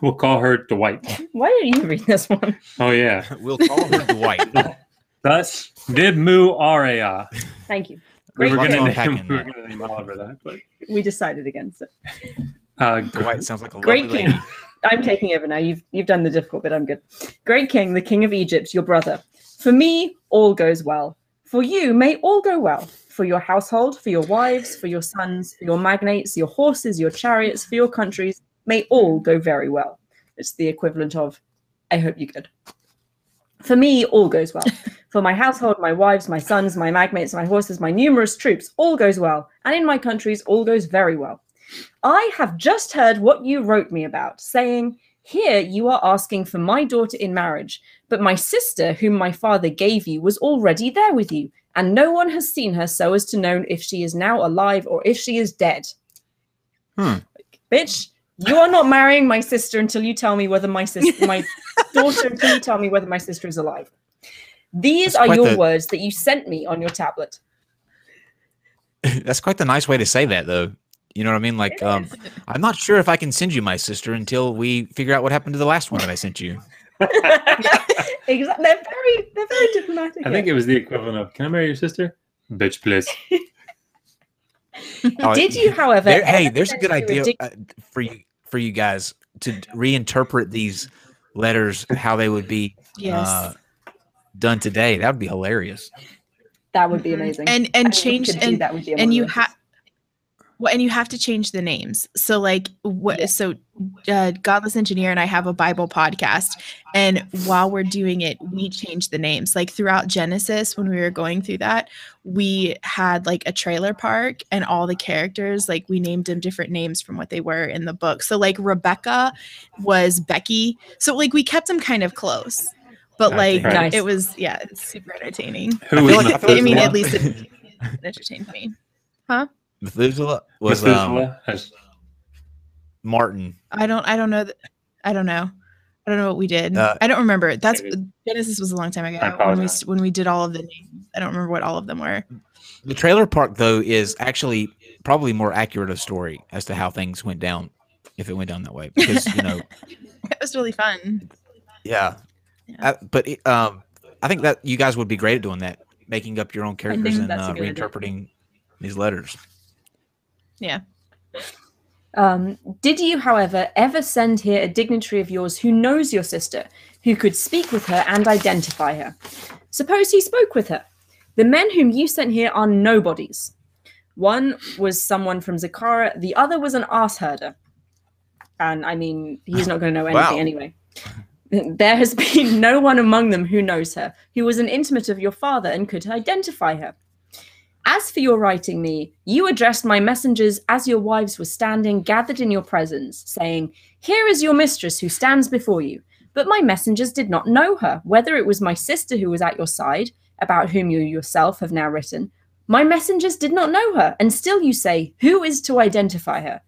We'll call her Dwight. Why did you read this one? Oh yeah, we'll call her Dwight. Thus Nibmu Area. Thank you. We were going to name Oliver that, but we decided against it. Dwight sounds like a great lovely king. lady. I'm taking over now. You've done the difficult bit. I'm good. Great king, the king of Egypt, your brother. For me, all goes well. For you, may all go well. For your household, for your wives, for your sons, for your magnates, your horses, your chariots, for your countries, may all go very well. It's the equivalent of, I hope you're good. For me, all goes well. For my household, my wives, my sons, my magnates, my horses, my numerous troops, all goes well. And in my countries, all goes very well. I have just heard what you wrote me about, saying, here you are asking for my daughter in marriage, but my sister, whom my father gave you, was already there with you, and no one has seen her so as to know if she is now alive or if she is dead. Bitch, you are not marrying my sister until you tell me whether my daughter until you tell me whether my sister is alive. These That's are quite your the- words that you sent me on your tablet. That's quite the nice way to say that, though. You know what I mean? Like, I'm not sure if I can send you my sister until we figure out what happened to the last one that I sent you. Exactly. They're very diplomatic. I think it was the equivalent of, "Can I marry your sister?" Bitch, please. Did you, however? Hey, ever there's a send good you idea dig- for you guys to reinterpret these letters how they would be Yes. done today. That would be hilarious. That would be Mhm. amazing. And I change could do that with the and you Amarna. have well, and you have to change the names. So like what Yeah. so Godless Engineer and I have a Bible podcast, and while we're doing it, we change the names. Like throughout Genesis, when we were going through that, we had like a trailer park, and all the characters, like we named them different names from what they were in the book. So like Rebecca was Becky. So like we kept them kind of close. But like Right. Nice. it was it's super entertaining. Who was I feel like- I mean, Methuselah? at least it entertained me. Methuselah was Methuselah? Martin. I don't know. I don't know. I don't know what we did. Uh, I don't remember. That's Maybe. Genesis was a long time ago I apologize. when we did all of the names. I don't remember what all of them were. The trailer park, though, is actually probably more accurate of story as to how things went down, if it went down that way. Because, It was really fun. yeah. Yeah. I think that you guys would be great at doing that, making up your own characters think and that's a good idea. reinterpreting these letters. Yeah. Did you, however, ever send here a dignitary of yours who knows your sister, who could speak with her and identify her? Suppose he spoke with her. The men whom you sent here are nobodies. One was someone from Zakara, the other was an ass herder. And I mean, he's not going to know anything Wow. anyway. There has been no one among them who knows her, who was an intimate of your father and could identify her. As for your writing me, you addressed my messengers as your wives were standing gathered in your presence, saying, "Here is your mistress who stands before you." But my messengers did not know her, whether it was my sister who was at your side, about whom you yourself have now written. My messengers did not know her, and still you say, "Who is to identify her?"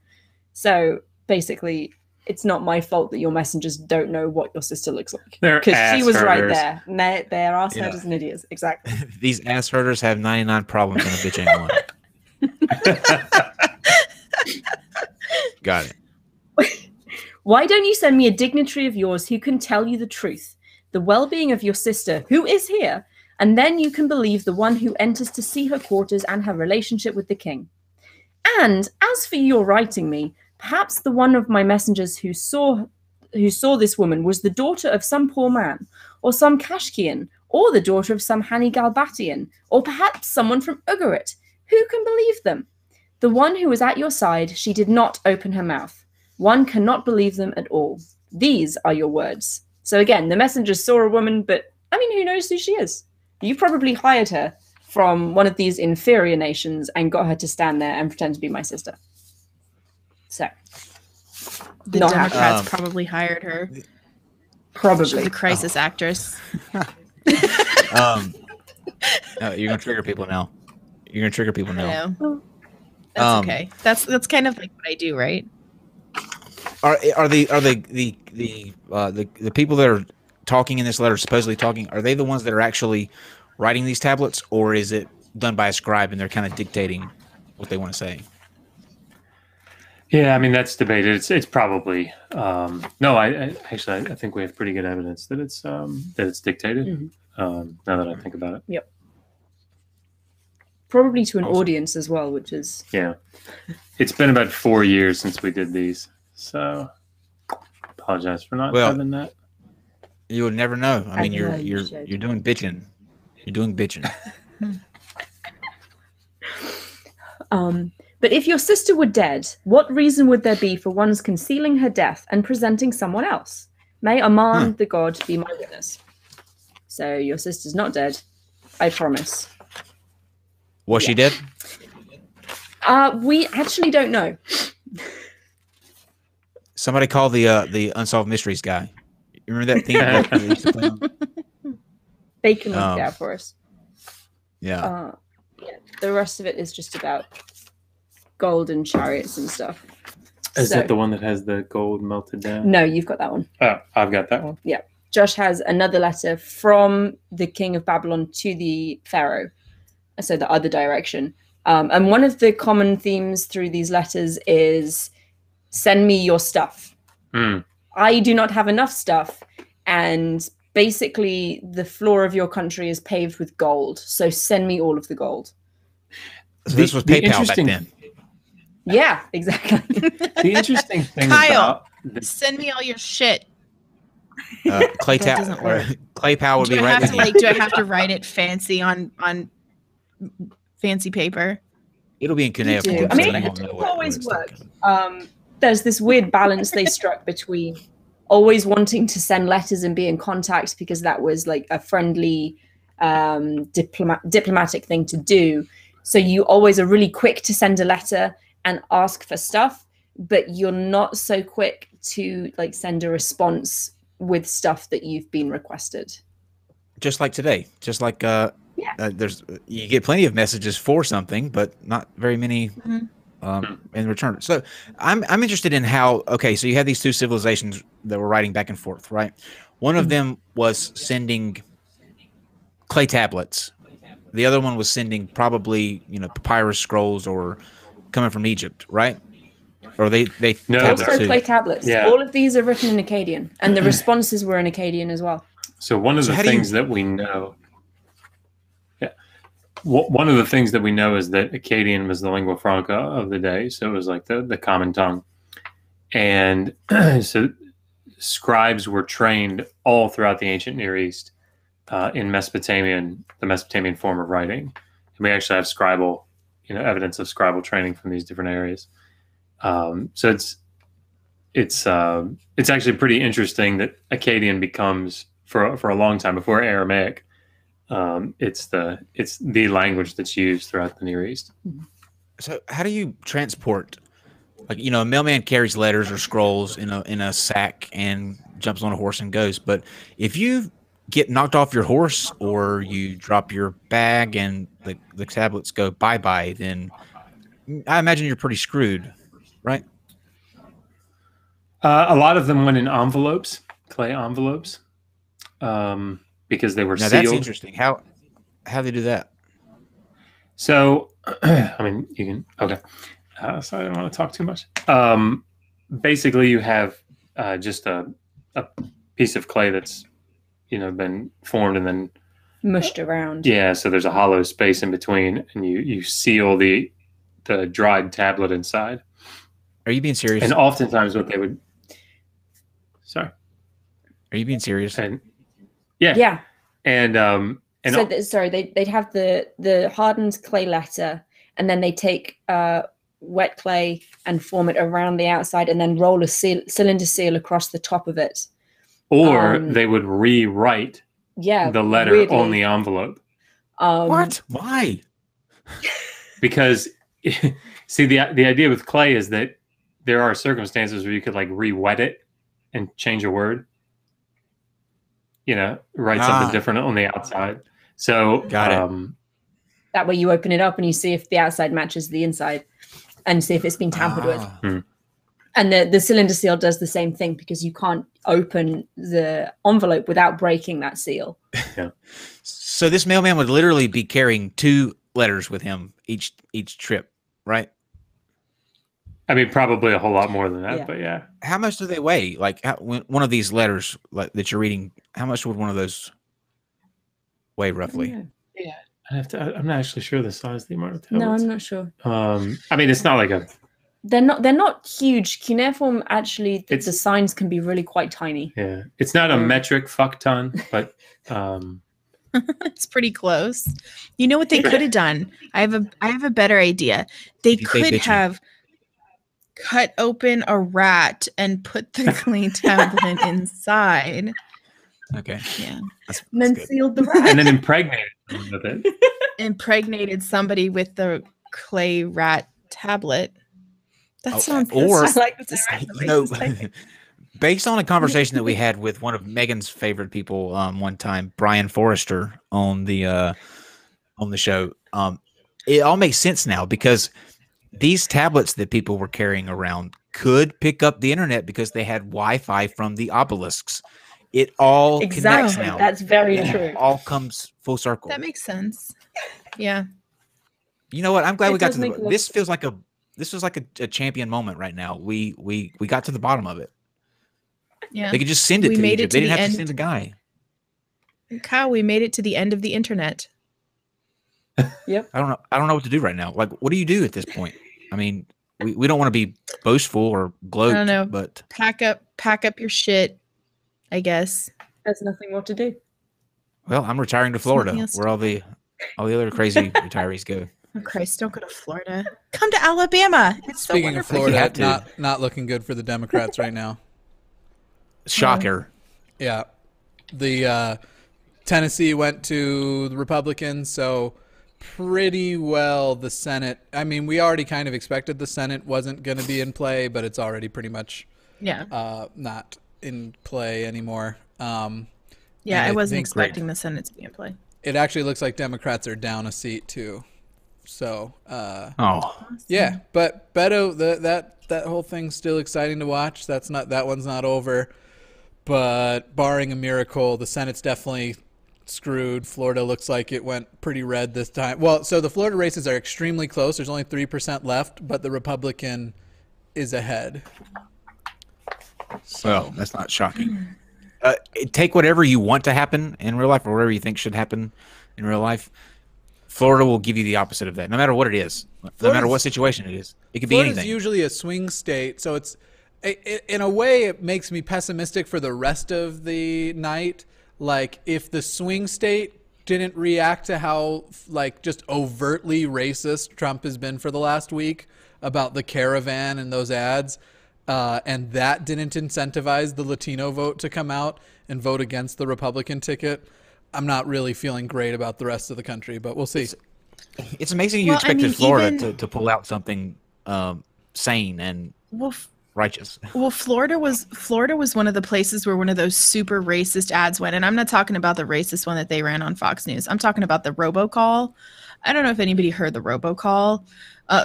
So basically, it's not my fault that your messengers don't know what your sister looks like. They're Because she ass was right herders. there. They're ass Yeah. herders and idiots. Exactly. These ass herders have 99 problems and a bitch ain't one. Got it. Why don't you send me a dignitary of yours who can tell you the truth, the well-being of your sister, who is here, and then you can believe the one who enters to see her quarters and her relationship with the king. And as for your writing me, perhaps the one of my messengers who saw this woman was the daughter of some poor man, or some Kashkian, or the daughter of some Hani-Galbatian, or perhaps someone from Ugarit. Who can believe them? The one who was at your side, she did not open her mouth. One cannot believe them at all. These are your words. So again, the messengers saw a woman, but I mean, who knows who she is? You probably hired her from one of these inferior nations and got her to stand there and pretend to be my sister. So, The Not Democrats probably hired her. She's probably. a crisis actress. You're gonna trigger people now. You're gonna trigger people I now. know. That's okay. That's kind of like what I do, right? Are the people that are talking in this letter, supposedly talking, are they the ones that are actually writing these tablets, or is it done by a scribe and they're kind of dictating what they want to say? Yeah, I mean that's debated. It's probably no. I think we have pretty good evidence that it's dictated. Mhm. Now that I think about it, Probably to an Awesome. audience as well, which is yeah, it's been about 4 years since we did these, so apologize for not Well, having that. You would never know. I mean, know you're you should. you're doing bitching. You're doing bitching. But if your sister were dead, what reason would there be for one's concealing her death and presenting someone else? May Amarna, the god, be my witness. So your sister's not dead, I promise. Was she dead? We actually don't know. Somebody call the Unsolved Mysteries guy. You remember that theme? that they used to play on? They can look Oh. it out for us. Yeah. Yeah, the rest of it is just about golden chariots and stuff. Is So- that the one that has the gold melted down? No, you've got that one. Oh, I've got that one. Josh has another letter from the king of Babylon to the pharaoh, so the other direction. And one of the common themes through these letters is send me your stuff. I do not have enough stuff, and basically the floor of your country is paved with gold, so send me all of the gold. So this was PayPal back then. Yeah, exactly. The interesting thing Kyle, about send me all your shit. Clay That doesn't work. PayPal would Do be I right have with to you. like? Do I have to write it fancy on fancy paper? It'll be in cuneiform. I mean, so you it won't know doesn't what always it's work. talking. There's this weird balance they struck between always wanting to send letters and be in contact because that was like a friendly diplomatic thing to do. So you always are really quick to send a letter and ask for stuff, but you're not so quick to like send a response with stuff that you've been requested. Just like today, just like there's you get plenty of messages for something, but not very many in return. So I'm interested in how. Okay, so you had these two civilizations that were writing back and forth, right? One of them was sending clay tablets. The other one was sending probably papyrus scrolls or coming from Egypt, right? Or they No, tablets Also too. clay tablets. Yeah. All of these are written in Akkadian, and the responses were in Akkadian as well. So one of So the how do you- things that we know, one of the things that we know is that Akkadian was the lingua franca of the day. So it was like the common tongue. And so scribes were trained all throughout the ancient Near East in the Mesopotamian form of writing. And we actually have scribal, evidence of scribal training from these different areas. So it's actually pretty interesting that Akkadian becomes for a long time before Aramaic. It's the language that's used throughout the Near East. So how do you transport? Like a mailman carries letters or scrolls in a sack and jumps on a horse and goes. But if you get knocked off your horse or you drop your bag and the tablets go bye-bye, then I imagine you're pretty screwed, right? A lot of them went in envelopes, clay envelopes, because they were Now sealed. that's interesting. How they do that? So, I mean, you can, okay. So I don't want to talk too much. Basically, you have just a piece of clay that's, been formed and then Mushed around. yeah. So there's a hollow space in between, and you seal the dried tablet inside. Are you being serious? And oftentimes, what they would, sorry, Are you being serious? and yeah, Yeah. and So they'd have the hardened clay letter, and then they take wet clay and form it around the outside, and then roll a cylinder seal across the top of it. or they would rewrite Yeah, the letter weirdly. on the envelope. What? Why? Because see, the idea with clay is that there are circumstances where you could like re-wet it and change a word, write something different on the outside. So Got it. That way you open it up and you see if the outside matches the inside and see if it's been tampered with. And the cylinder seal does the same thing because you can't open the envelope without breaking that seal. So this mailman would literally be carrying 2 letters with him each trip, right? I mean, probably a whole lot more than that, Yeah. but yeah. How much do they weigh? Like one of these letters that you're reading, how much would one of those weigh roughly? Yeah. I'm not actually sure the size of the amount of No, tablets. I'm not sure. I mean, it's not like a. They're not huge. Cuneiform actually, the It's- signs can be really quite tiny. Yeah, it's not a metric fuck ton, but It's pretty close. You know what they could have done? I have a better idea. They You say could bitchy. have cut open a rat and put the clay tablet inside. Okay. Yeah. And then good. sealed the rat. and then impregnated them with it. Impregnated somebody with the clay rat tablet. That sounds or- I like that's this. a You know, racist idea. based on a conversation that we had with one of Megan's favorite people one time, Brian Forrester on the show, it all makes sense now because these tablets that people were carrying around could pick up the internet because they had Wi-Fi from the obelisks. It all connects Exactly. now. That's very It true. all comes full circle. That makes sense. Yeah. You know what? I'm glad It we got does to make a the. lot of This feels like a champion moment right now. We got to the bottom of it. Yeah. They could just send it We to made it Egypt. to They didn't the have end. to send a guy. Kyle, we made it to the end of the internet. Yep. I don't know what to do right now. Like, what do you do at this point? I mean, we don't want to be boastful or gloat, I don't know. but Pack up your shit, I guess. There's nothing more to do. well, I'm retiring to There's nothing Florida, else to where all the other crazy retirees go. Oh Christ, don't go to Florida. Come to Alabama. It's so Speaking of wonderful. You Florida, have to. not looking good for the Democrats right now. Shocker. Yeah, the Tennessee went to the Republicans, so pretty well the Senate. I mean, we already kind of expected the Senate wasn't going to be in play, but it's already pretty much Yeah. not in play anymore. Yeah, and I I wasn't think- expecting the Senate to be in play. It actually looks like Democrats are down a seat too. So Oh, yeah, but Beto, that whole thing's still exciting to watch. That one's not over. But barring a miracle, the Senate's definitely screwed. Florida looks like it went pretty red this time. Well, so the Florida races are extremely close. There's only 3% left, but the Republican is ahead. well, that's not shocking. Take whatever you want to happen in real life or whatever you think should happen in real life. Florida will give you the opposite of that, no matter what it is, no matter what situation it is. It could be Florida's anything. usually a swing state, so in a way it makes me pessimistic for the rest of the night. Like if the swing state didn't react to how like just overtly racist Trump has been for the last week about the caravan and those ads, and that didn't incentivize the Latino vote to come out and vote against the Republican ticket, I'm not really feeling great about the rest of the country, but we'll see. It's amazing you Well, I expected mean, Florida even- to pull out something sane and righteous. Well, Florida was one of the places where one of those super racist ads went, and I'm not talking about the racist one that they ran on Fox News. I'm talking about the robocall. I don't know if anybody heard the robocall.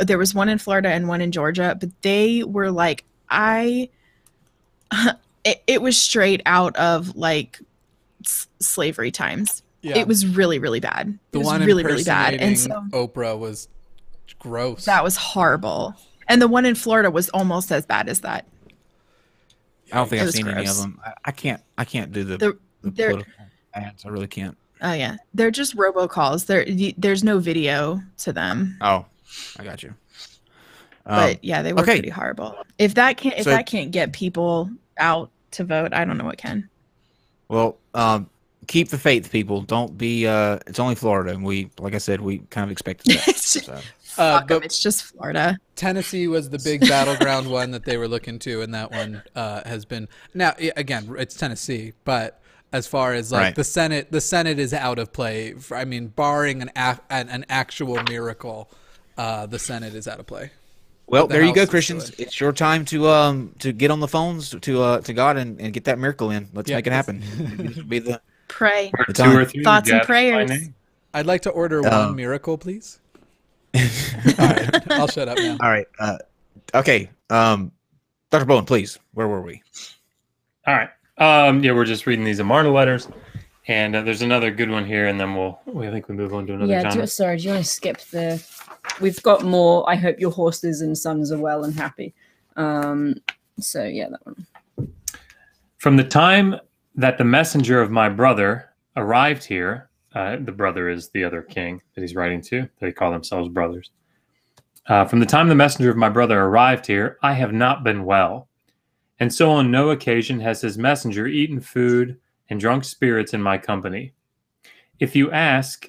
There was one in Florida and one in Georgia, but they were like, it was straight out of like slavery times. Yeah. It was really, really bad. The It was one really, really bad. And impersonating so Oprah was gross. that was horrible. And the one in Florida was almost as bad as that. I don't think It I've was seen any of gross. them. I can't do the They're- political ads. I really can't. Oh yeah, they're just robocalls. There's no video to them. Oh, I got you. But yeah, they were okay. pretty horrible. If that So- can't get people out to vote, I don't know what can. Well, keep the faith, people. Don't be. It's only Florida, and like I said, we kind of expected that. It's just- So. Fuck 'em, but- it's just Florida. Tennessee was the big battleground one that they were looking to, and that one has been now again. It's Tennessee, but as far as like Right. the Senate is out of play. I mean, barring an actual miracle, the Senate is out of play. Well, The there you House go, is Christians. still in. It's your time to get on the phones to God and get that miracle in. Let's Yeah. make it happen. This will be the Pray. Where The two time. or three Thoughts and gather in my prayers. name. I'd like to order Um, one miracle, please. All right, I'll shut up now. all right. Okay, Dr. Bowen, please. Where were we? All right. Yeah, we're just reading these Amarna letters, and there's another good one here, and then I think we move on to another Yeah, genre. sorry, do you want to skip the... We've got more, I hope your horses and sons are well and happy. So, yeah, that one. From the time that the messenger of my brother arrived here, the brother is the other king that he's writing to. They call themselves brothers. From the time the messenger of my brother arrived here, I have not been well. And so on no occasion has his messenger eaten food and drunk spirits in my company. If you ask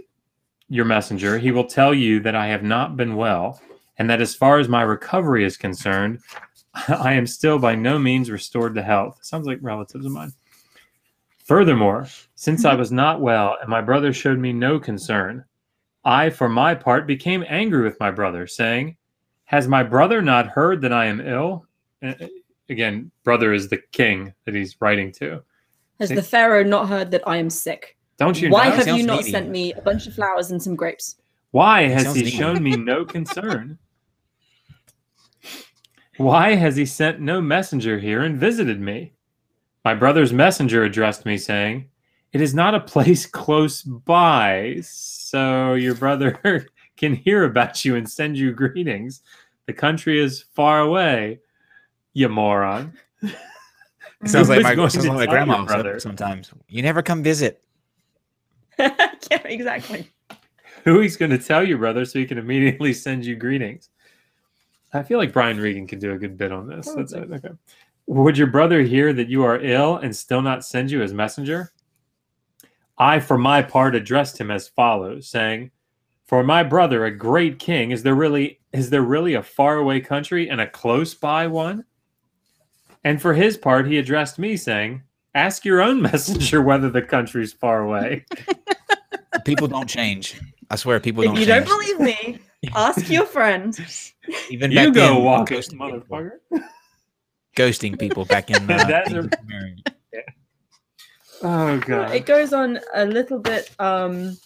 your messenger, he will tell you that I have not been well, and that as far as my recovery is concerned, I am still by no means restored to health. Sounds like relatives of mine. Furthermore, since I was not well and my brother showed me no concern, I, for my part, became angry with my brother, saying, has my brother not heard that I am ill? Again, brother is the king that he's writing to. Has the Pharaoh not heard that I am sick? Don't you Why know? have Sounds you not needy. sent me a bunch of flowers and some grapes? Why has sounds he needy. shown me no concern? Why has he sent no messenger here and visited me? My brother's messenger addressed me, saying, "It is not a place close by, so your brother can hear about you and send you greetings. The country is far away, you moron." It sounds Who like is my going sounds to like my tell your grandma brother? sometimes. You never come visit. Yeah, exactly. Who he's going to tell your brother so he can immediately send you greetings. I feel like Brian Regan could do a good bit on this. That's it. Okay. Would your brother hear that you are ill and still not send you his messenger? I, for my part, addressed him as follows, saying, "For my brother, a great king, is there really a faraway country and a close by one?" And for his part, he addressed me, saying, "Ask your own messenger whether the country's far away." People don't change. I swear, people If don't you change. don't believe me, ask your friend. Even You back go then, walk it, ghosting people. motherfucker. Ghosting people back in That's ancient a- Sumerian. Oh god. It goes on a little bit, and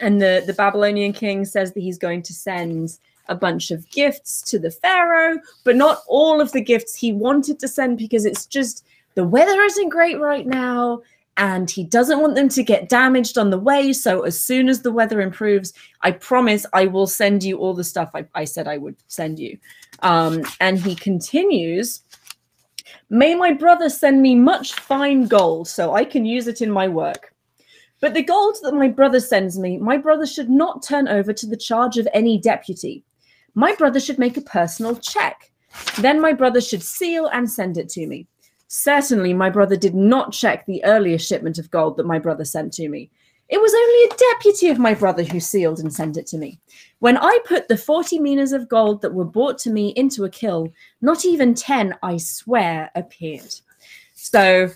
the Babylonian king says that he's going to send a bunch of gifts to the pharaoh, but not all of the gifts he wanted to send because it's just the weather isn't great right now, and he doesn't want them to get damaged on the way. So as soon as the weather improves, I promise I will send you all the stuff I said I would send you. And he continues. May my brother send me much fine gold so I can use it in my work. But the gold that my brother sends me, my brother should not turn over to the charge of any deputy. My brother should make a personal check. Then my brother should seal and send it to me. Certainly, my brother did not check the earlier shipment of gold that my brother sent to me. It was only a deputy of my brother who sealed and sent it to me. When I put the 40 minas of gold that were brought to me into a kiln, not even 10, I swear, appeared. So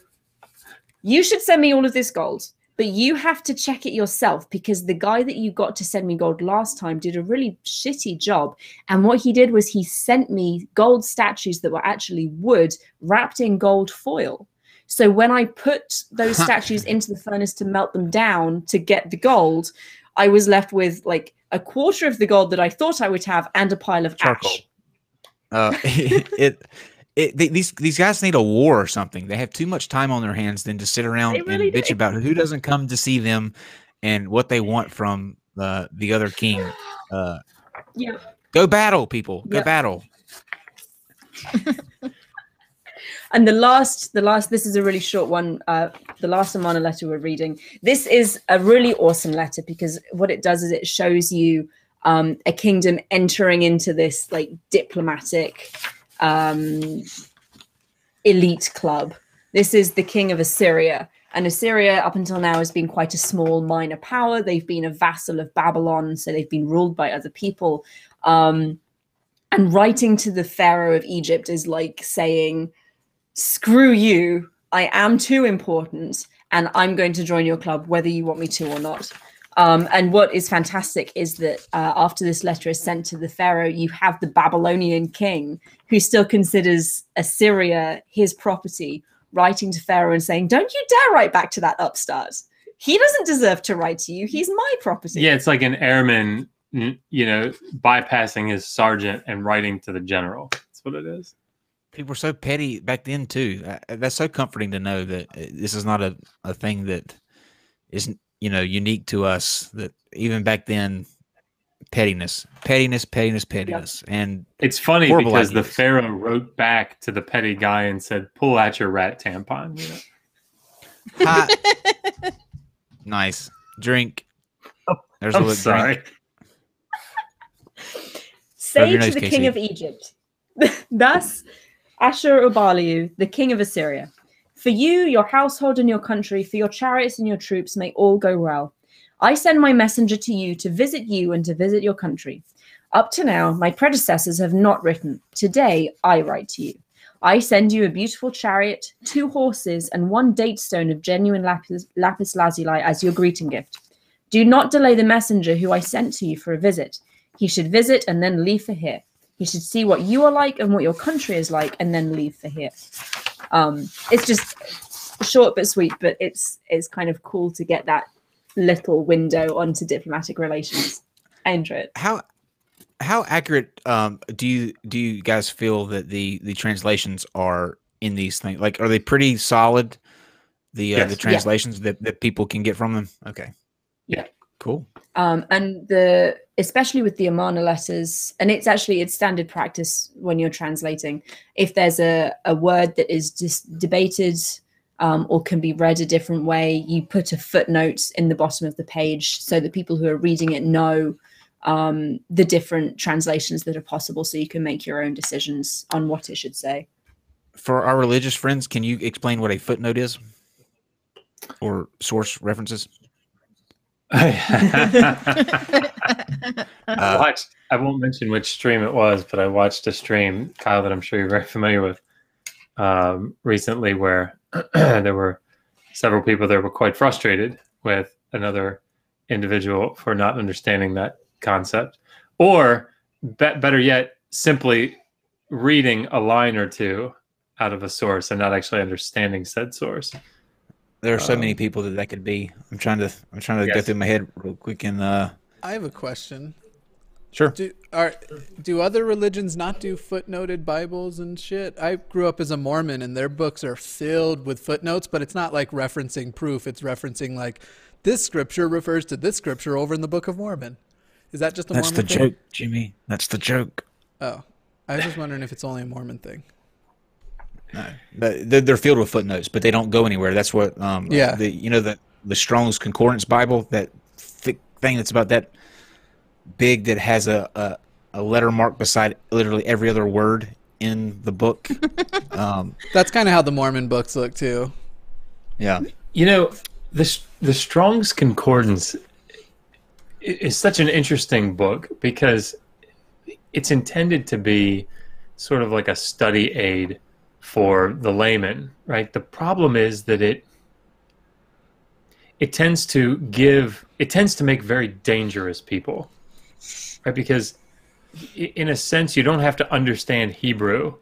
you should send me all of this gold, but you have to check it yourself because the guy that you got to send me gold last time did a really shitty job. And what he did was he sent me gold statues that were actually wood wrapped in gold foil. So when I put those statues into the furnace to melt them down to get the gold, I was left with like a quarter of the gold that I thought I would have and a pile of Charcoal. ash. These guys need a war or something. They have too much time on their hands than to sit around They really and bitch do. about who doesn't come to see them and what they want from the other king. Yeah. Go battle, people. Go Yep. battle. And the last, this is a really short one. The last Amarna letter we're reading. This is a really awesome letter because what it does is it shows you a kingdom entering into this like diplomatic elite club. This is the king of Assyria. And Assyria up until now has been quite a small minor power. They've been a vassal of Babylon, so they've been ruled by other people. And writing to the Pharaoh of Egypt is like saying, screw you, I am too important, and I'm going to join your club whether you want me to or not. And what is fantastic is that after this letter is sent to the Pharaoh, you have the Babylonian king who still considers Assyria his property, writing to Pharaoh and saying, don't you dare write back to that upstart. He doesn't deserve to write to you. He's my property. Yeah, it's like an airman, bypassing his sergeant and writing to the general. That's what it is. People were so petty back then too. That's so comforting to know that this is not a thing that isn't unique to us. That even back then, pettiness, and it's funny because the ideas. Pharaoh wrote back to the petty guy and said, "Pull out your rat tampon." Nice drink. There's I'm a little sorry. drink. Say your to nose, the Casey. king of Egypt, thus Ashur-ubaliu, the king of Assyria, for you, your household and your country, for your chariots and your troops, may all go well. I send my messenger to you to visit you and to visit your country. Up to now, my predecessors have not written. Today, I write to you. I send you a beautiful chariot, 2 horses, and 1 date stone of genuine lapis lazuli as your greeting gift. Do not delay the messenger who I sent to you for a visit. He should visit and then leave for here. He should see what you are like and what your country is like and then leave for here. It's just short but sweet, but it's kind of cool to get that little window onto diplomatic relations. I enjoy it. How accurate do you guys feel that the translations are in these things? Like, are they pretty solid? The Yes. translations that people can get from them. Okay. Yeah. Cool. And especially with the Amarna letters, and it's standard practice when you're translating. If there's a word that is just debated or can be read a different way, you put a footnote in the bottom of the page so that people who are reading it know the different translations that are possible, so you can make your own decisions on what it should say. For our religious friends, can you explain what a footnote is, or source references? I won't mention which stream it was, but I watched a stream, Kyle, that I'm sure you're very familiar with, recently, where there were several people that were quite frustrated with another individual for not understanding that concept, or better yet, simply reading a line or two out of a source and not actually understanding said source. There are so many people that could be. I'm trying to go Yes. through my head real quick and I have a question. sure. Do other religions not do footnoted Bibles and shit? I grew up as a Mormon, and their books are filled with footnotes, but it's not like referencing proof. It's referencing like this scripture refers to this scripture over in the Book of Mormon. Is that just a That's Mormon the thing? joke, Jimmy. That's the joke. Oh, I was just wondering if it's only a Mormon thing. No, but they're filled with footnotes, but they don't go anywhere. That's what Yeah. the Strong's Concordance Bible, that thick thing that's about that big, that has a letter mark beside literally every other word in the book. That's kind of how the Mormon books look too. Yeah. You know, the Strong's Concordance is such an interesting book because it's intended to be sort of like a study aid for the layman, right? The problem is that it tends to make very dangerous people, right? Because in a sense, you don't have to understand Hebrew,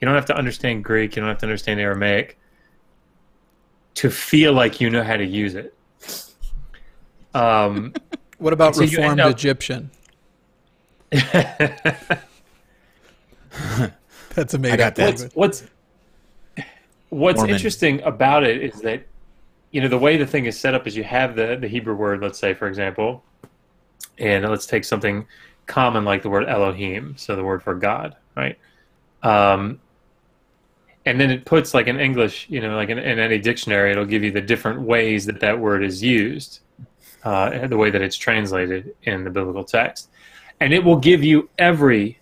you don't have to understand Greek, you don't have to understand Aramaic to feel like you know how to use it. What about So you end Reformed up- Egyptian? That's a I made got up that. language. What's Mormon. interesting about it is that, you know, the way the thing is set up is you have the Hebrew word, let's say, for example, and let's take something common like the word Elohim, so the word for God, right? And then it puts, like in English, you know, like in any dictionary, it'll give you the different ways that word is used, the way that it's translated in the biblical text. And it will give you every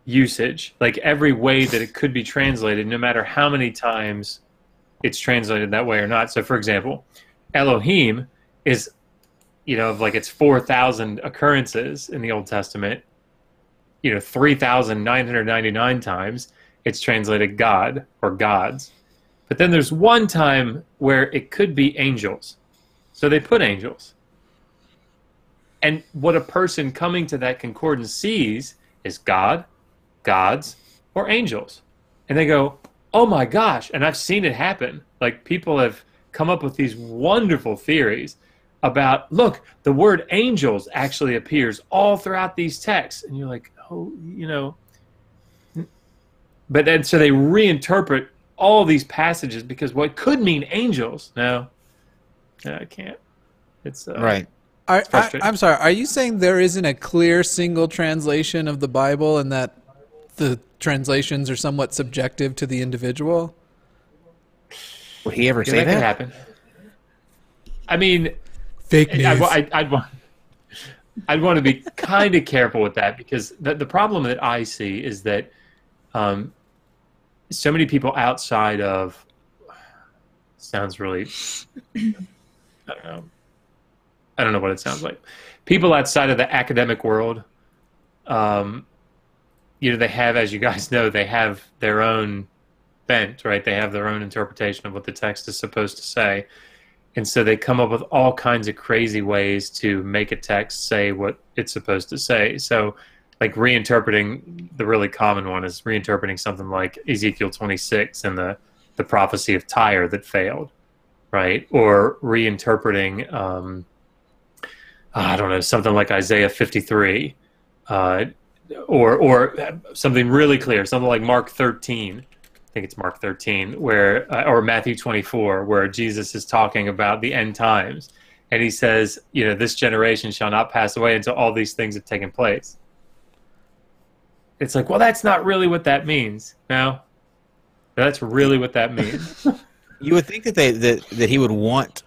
usage, like every way that it could be translated, no matter how many times it's translated that way or not. So, for example, Elohim is, you know, like it's 4,000 occurrences in the Old Testament, you know, 3,999 times it's translated God or gods. But then there's one time where it could be angels. So they put angels. And what a person coming to that concordance sees is God, gods, or angels. And they go, oh my gosh. And I've seen it happen. Like, people have come up with these wonderful theories about, look, the word angels actually appears all throughout these texts. And you're like, oh, you know. But then, so they reinterpret all these passages because what could mean angels. No, I can't. It's Right. frustrating. I'm sorry. Are you saying there isn't a clear single translation of the Bible, and that the translations are somewhat subjective to the individual? Would he ever Yeah, say that that? could happen. I mean, Fake news. I'd want to be kind of careful with that, because the problem that I see is that so many people outside of, sounds really, I don't know what it sounds like. People outside of the academic world, you know, they have, as you guys know, they have their own bent, right? They have their own interpretation of what the text is supposed to say. And so they come up with all kinds of crazy ways to make a text say what it's supposed to say. So, like, reinterpreting, the really common one is reinterpreting something like Ezekiel 26 and the prophecy of Tyre that failed, right? Or reinterpreting, I don't know, something like Isaiah 53, or something really clear, something like Mark 13, think it's Mark 13, where or Matthew 24, where Jesus is talking about the end times, and he says, this generation shall not pass away until all these things have taken place. It's like, well, that's not really what that means. No, that's really what that means. You would think that that he would want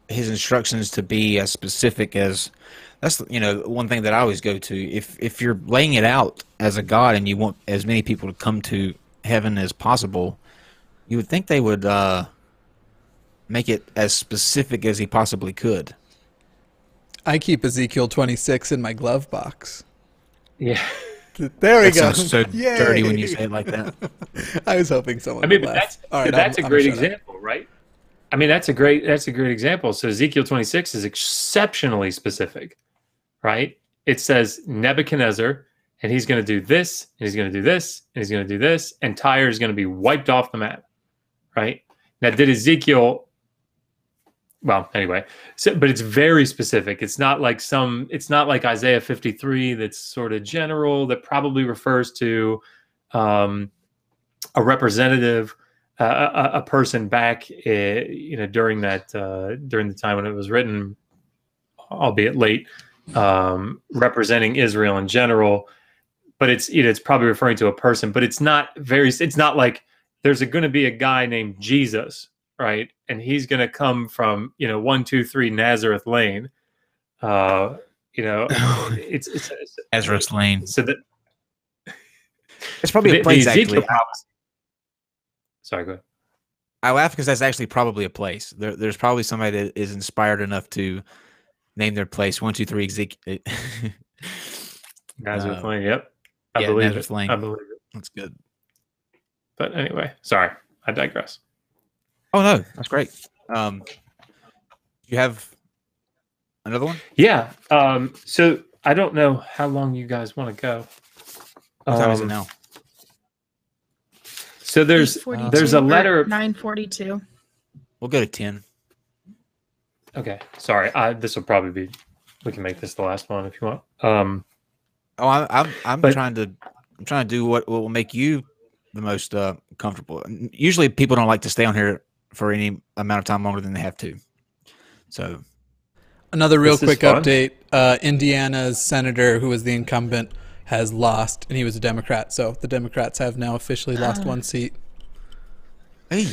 his instructions to be as specific as. That's one thing that I always go to. If you're laying it out as a God and you want as many people to come to heaven as possible, you would think they would make it as specific as he possibly could. I keep Ezekiel 26 in my glove box. Yeah. There we go. Sounds so dirty when you say it like that. I was hoping someone. I mean, would but laugh. that's a great example, right? I mean, that's a great example. So Ezekiel 26 is exceptionally specific, right? It says Nebuchadnezzar, and he's going to do this, and he's going to do this, and he's going to do this, and Tyre is going to be wiped off the map, right? Now, did Ezekiel? Well, anyway, but it's very specific. It's not like Isaiah 53 that's sort of general, that probably refers to a representative, a person back, during the time when it was written, albeit late, representing Israel in general. But it's probably referring to a person. But it's not like there's going to be a guy named Jesus, right? And he's going to come from 123 Nazareth Lane. It's Nazareth Lane. So that it's probably a place actually. Sorry, go ahead. I laugh because that's actually probably a place. There's probably somebody that is inspired enough to name their place 123 Ezekiel. Nazareth Lane. Yep, I believe Nazareth Lane. I believe it. That's good. But anyway, sorry, I digress. Oh no, that's great. You have another one? Yeah. So I don't know how long you guys want to go. What time is it now? So there's a letter. 9:42. We'll go to 10. Okay. Sorry. This will probably be. We can make this the last one if you want. I'm trying to do what will make you the most comfortable. Usually, people don't like to stay on here for any amount of time longer than they have to. So, another real quick update: Indiana's senator, who was the incumbent, has lost, and he was a Democrat. So the Democrats have now officially lost one seat. Hey,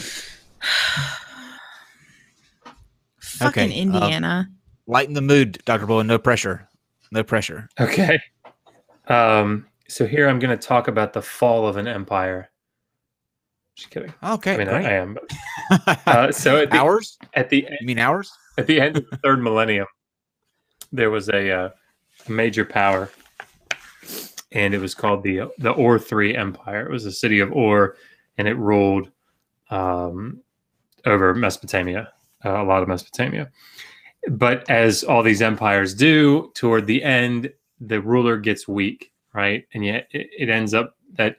fucking Indiana! Lighten the mood, Dr. Bowen. No pressure. No pressure. Okay. So here I'm going to talk about the fall of an empire. Just kidding. Okay. I mean, I am. But, so at the, hours? At the end, you mean hours? At the end of the third millennium, there was a major power, and it was called the Ur III Empire. It was the city of Ur, and it ruled over Mesopotamia, a lot of Mesopotamia. But as all these empires do, toward the end, the ruler gets weak, right? And yet it ends up that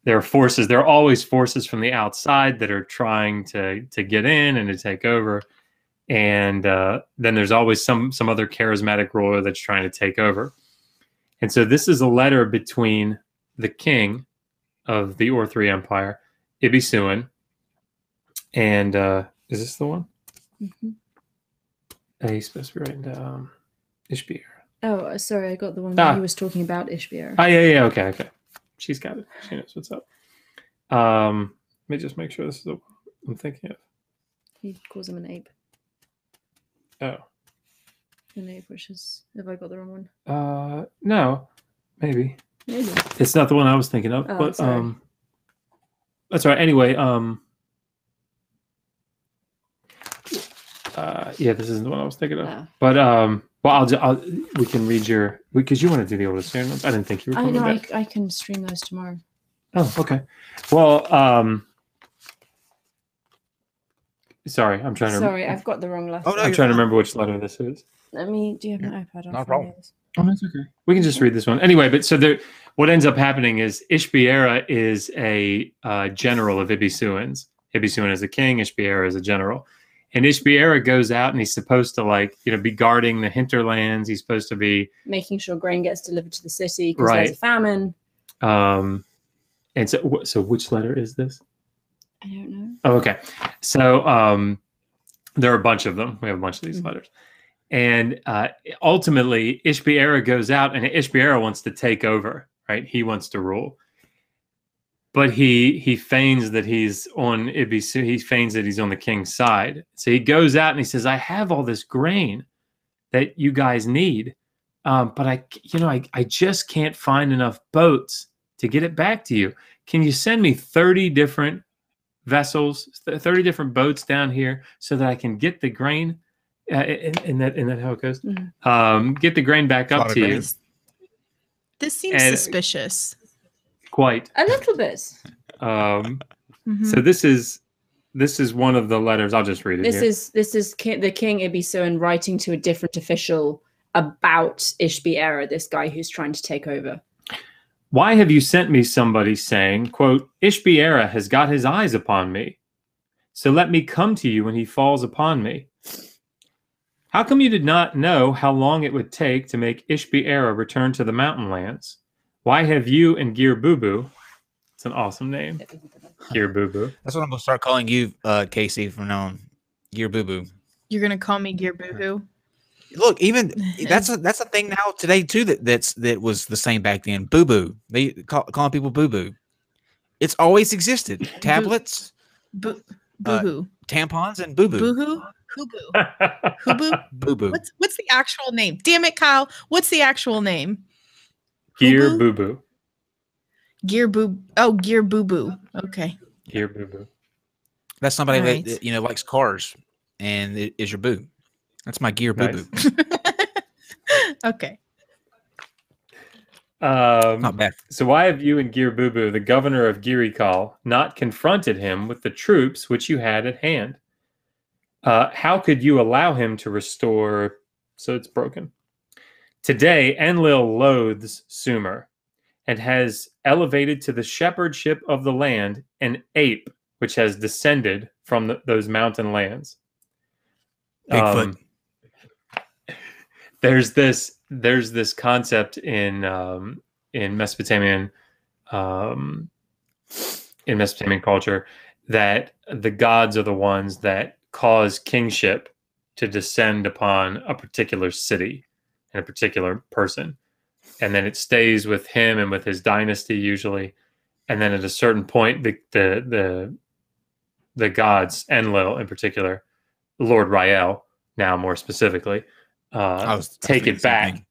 there are always forces from the outside that are trying to get in and to take over. And then there's always some other charismatic ruler that's trying to take over. And so this is a letter between the king of the Ur III Empire, Ibisuin, and is this the one? Mm-hmm. He's supposed to be writing down Ishbier. Oh, sorry, I got the one where he was talking about Ishbier. Oh, yeah, okay. She's got it. She knows what's up. Let me just make sure this is the one I'm thinking of. He calls him an ape. Oh. An ape, which is... Have I got the wrong one? No. Maybe. Maybe. It's not the one I was thinking of. Oh, but sorry. That's all right. Anyway, yeah, this isn't the one I was thinking of. Oh. But well, we can read your, because you want to do the oldest here. I didn't think you were coming back. I can stream those tomorrow. Oh, okay. Well, sorry, I'm trying to. Sorry, I've got the wrong letter. Oh, no, I'm trying to remember which letter this is. Do you have an iPad? No problem. Oh, that's okay. We can just read this one anyway. But so what ends up happening is Ishbiera is a general of Ibisuin's. Ibisuin is a king. Ishbiera is a general. And Ishbiera goes out and he's supposed to be guarding the hinterlands. He's supposed to be making sure grain gets delivered to the city because Right. there's a famine. And so which letter is this? I don't know. Oh, okay. So there are a bunch of them. We have a bunch of these letters. And ultimately, Ishbi-Era goes out, and Ishbi-Era wants to take over, right? He wants to rule. But he feigns that he's on Ibisu. He feigns that he's on the king's side. So he goes out and he says, I have all this grain that you guys need. But I just can't find enough boats to get it back to you. Can you send me 30 different vessels, 30 different boats down here so that I can get the grain? In that how it goes? Get the grain back up to you. This seems suspicious. Quite a little bit. So this is one of the letters. I'll just read it. This is the king Ibisu writing to a different official about Ishbi-Era, this guy who's trying to take over. Why have you sent me somebody saying, quote, Ishbi-Era has got his eyes upon me, so let me come to you when he falls upon me. How come you did not know how long it would take to make Ishbi-Era return to the mountain lands? Why have you and Gear Boo-Boo, it's an awesome name, Gear Boo-Boo. That's what I'm going to start calling you, Casey, from now on. Gear Boo-Boo. You're going to call me Gear Boo-Boo? Look, even that's a thing now today too that was the same back then. Boo boo, they calling people boo boo. It's always existed. Tablets, boo boo, tampons, and boo boo. Boo hoo, hoo boo, hoo boo, boo boo. What's the actual name? Damn it, Kyle! What's the actual name? Gear Boo Boo. Gear Boo. Oh, Gear Boo Boo. Okay. Gear Boo Boo. That's somebody that likes cars and it is your boo. That's my Gear Boo Boo. Okay. Not bad. So why have you and Gear Boo Boo, the governor of Girikal, not confronted him with the troops which you had at hand? How could you allow him to restore? So it's broken. Today, Enlil loathes Sumer and has elevated to the shepherdship of the land an ape which has descended from those mountain lands. Bigfoot. There's this concept in Mesopotamian culture that the gods are the ones that cause kingship to descend upon a particular city and a particular person, and then it stays with him and with his dynasty usually, and then at a certain point the gods, Enlil in particular, Lord Rael now more specifically, take it back.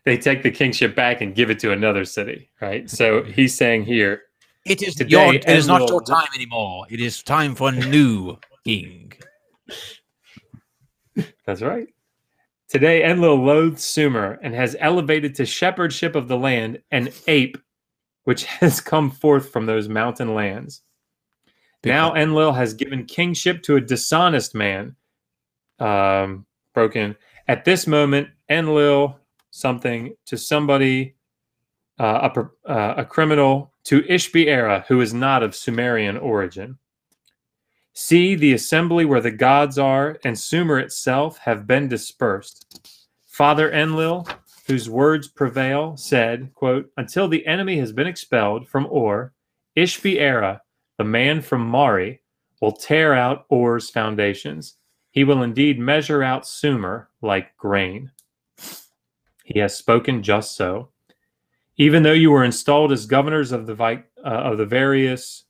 They take the kingship back and give it to another city, right? So he's saying here, it is not your time anymore. It is time for a new king. That's right. Today, Enlil loathes Sumer and has elevated to shepherdship of the land an ape which has come forth from those mountain lands. Now Enlil has given kingship to a dishonest man. Broken. At this moment, Enlil something to somebody, a criminal, to Ishbi-Era, who is not of Sumerian origin. See, the assembly where the gods are and Sumer itself have been dispersed. Father Enlil, whose words prevail, said, quote, until the enemy has been expelled from Ur, Ishbi-Era, the man from Mari, will tear out Ur's foundations. He will indeed measure out Sumer like grain. He has spoken just so. Even though you were installed as governors of the various,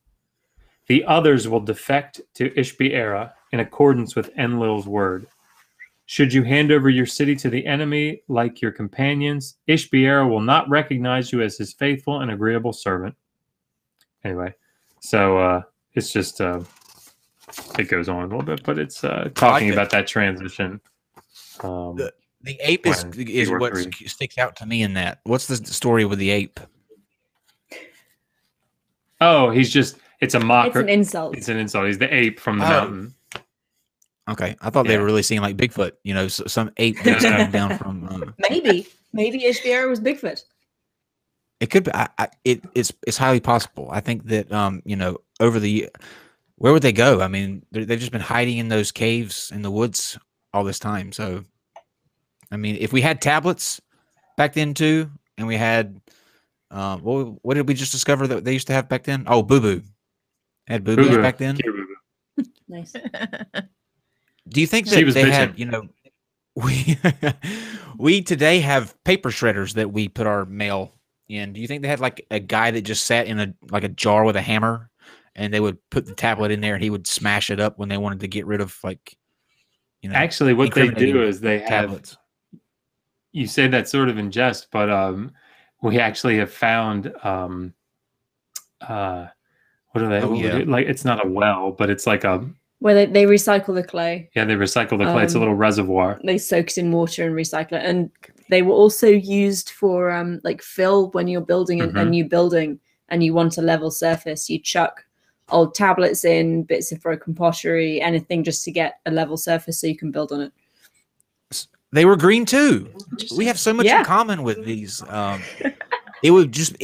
the others will defect to Ishbi-Era in accordance with Enlil's word. Should you hand over your city to the enemy like your companions, Ishbi-Era will not recognize you as his faithful and agreeable servant. Anyway, so it's just it goes on a little bit, but it's talking about that transition. The ape is what sticks out to me in that. What's the story with the ape? Oh, it's a mocker. It's an insult. It's an insult. He's the ape from the mountain. Okay. I thought they were really seeing like Bigfoot, some ape that's coming down from. Maybe Ishbi-Era was Bigfoot. It could be. It's highly possible. I think that, over the where would they go? I mean, they've just been hiding in those caves in the woods all this time. So, I mean, if we had tablets back then too, and we had, What did we just discover that they used to have back then? Oh, boo boo. Had boo boos Boo-boo. back then. Dear boo-boo. Nice. Do you think She that was they bitching. had, we today have paper shredders that we put our mail in. Do you think they had like a guy that just sat in a jar with a hammer, and they would put the tablet in there and he would smash it up when they wanted to get rid of Actually, what they do incriminating is they have. tablets? You say that sort of in jest, but we actually have found what are they? Oh, what yeah. would it- like it's not a well, but it's like a Where they recycle the clay. they recycle the clay. It's a little reservoir. They soak it in water and recycle it. And they were also used for like fill when you're building a new building and you want a level surface. You chuck old tablets in, bits of broken pottery, anything just to get a level surface so you can build on it. They were green too. We have so much in common with these. It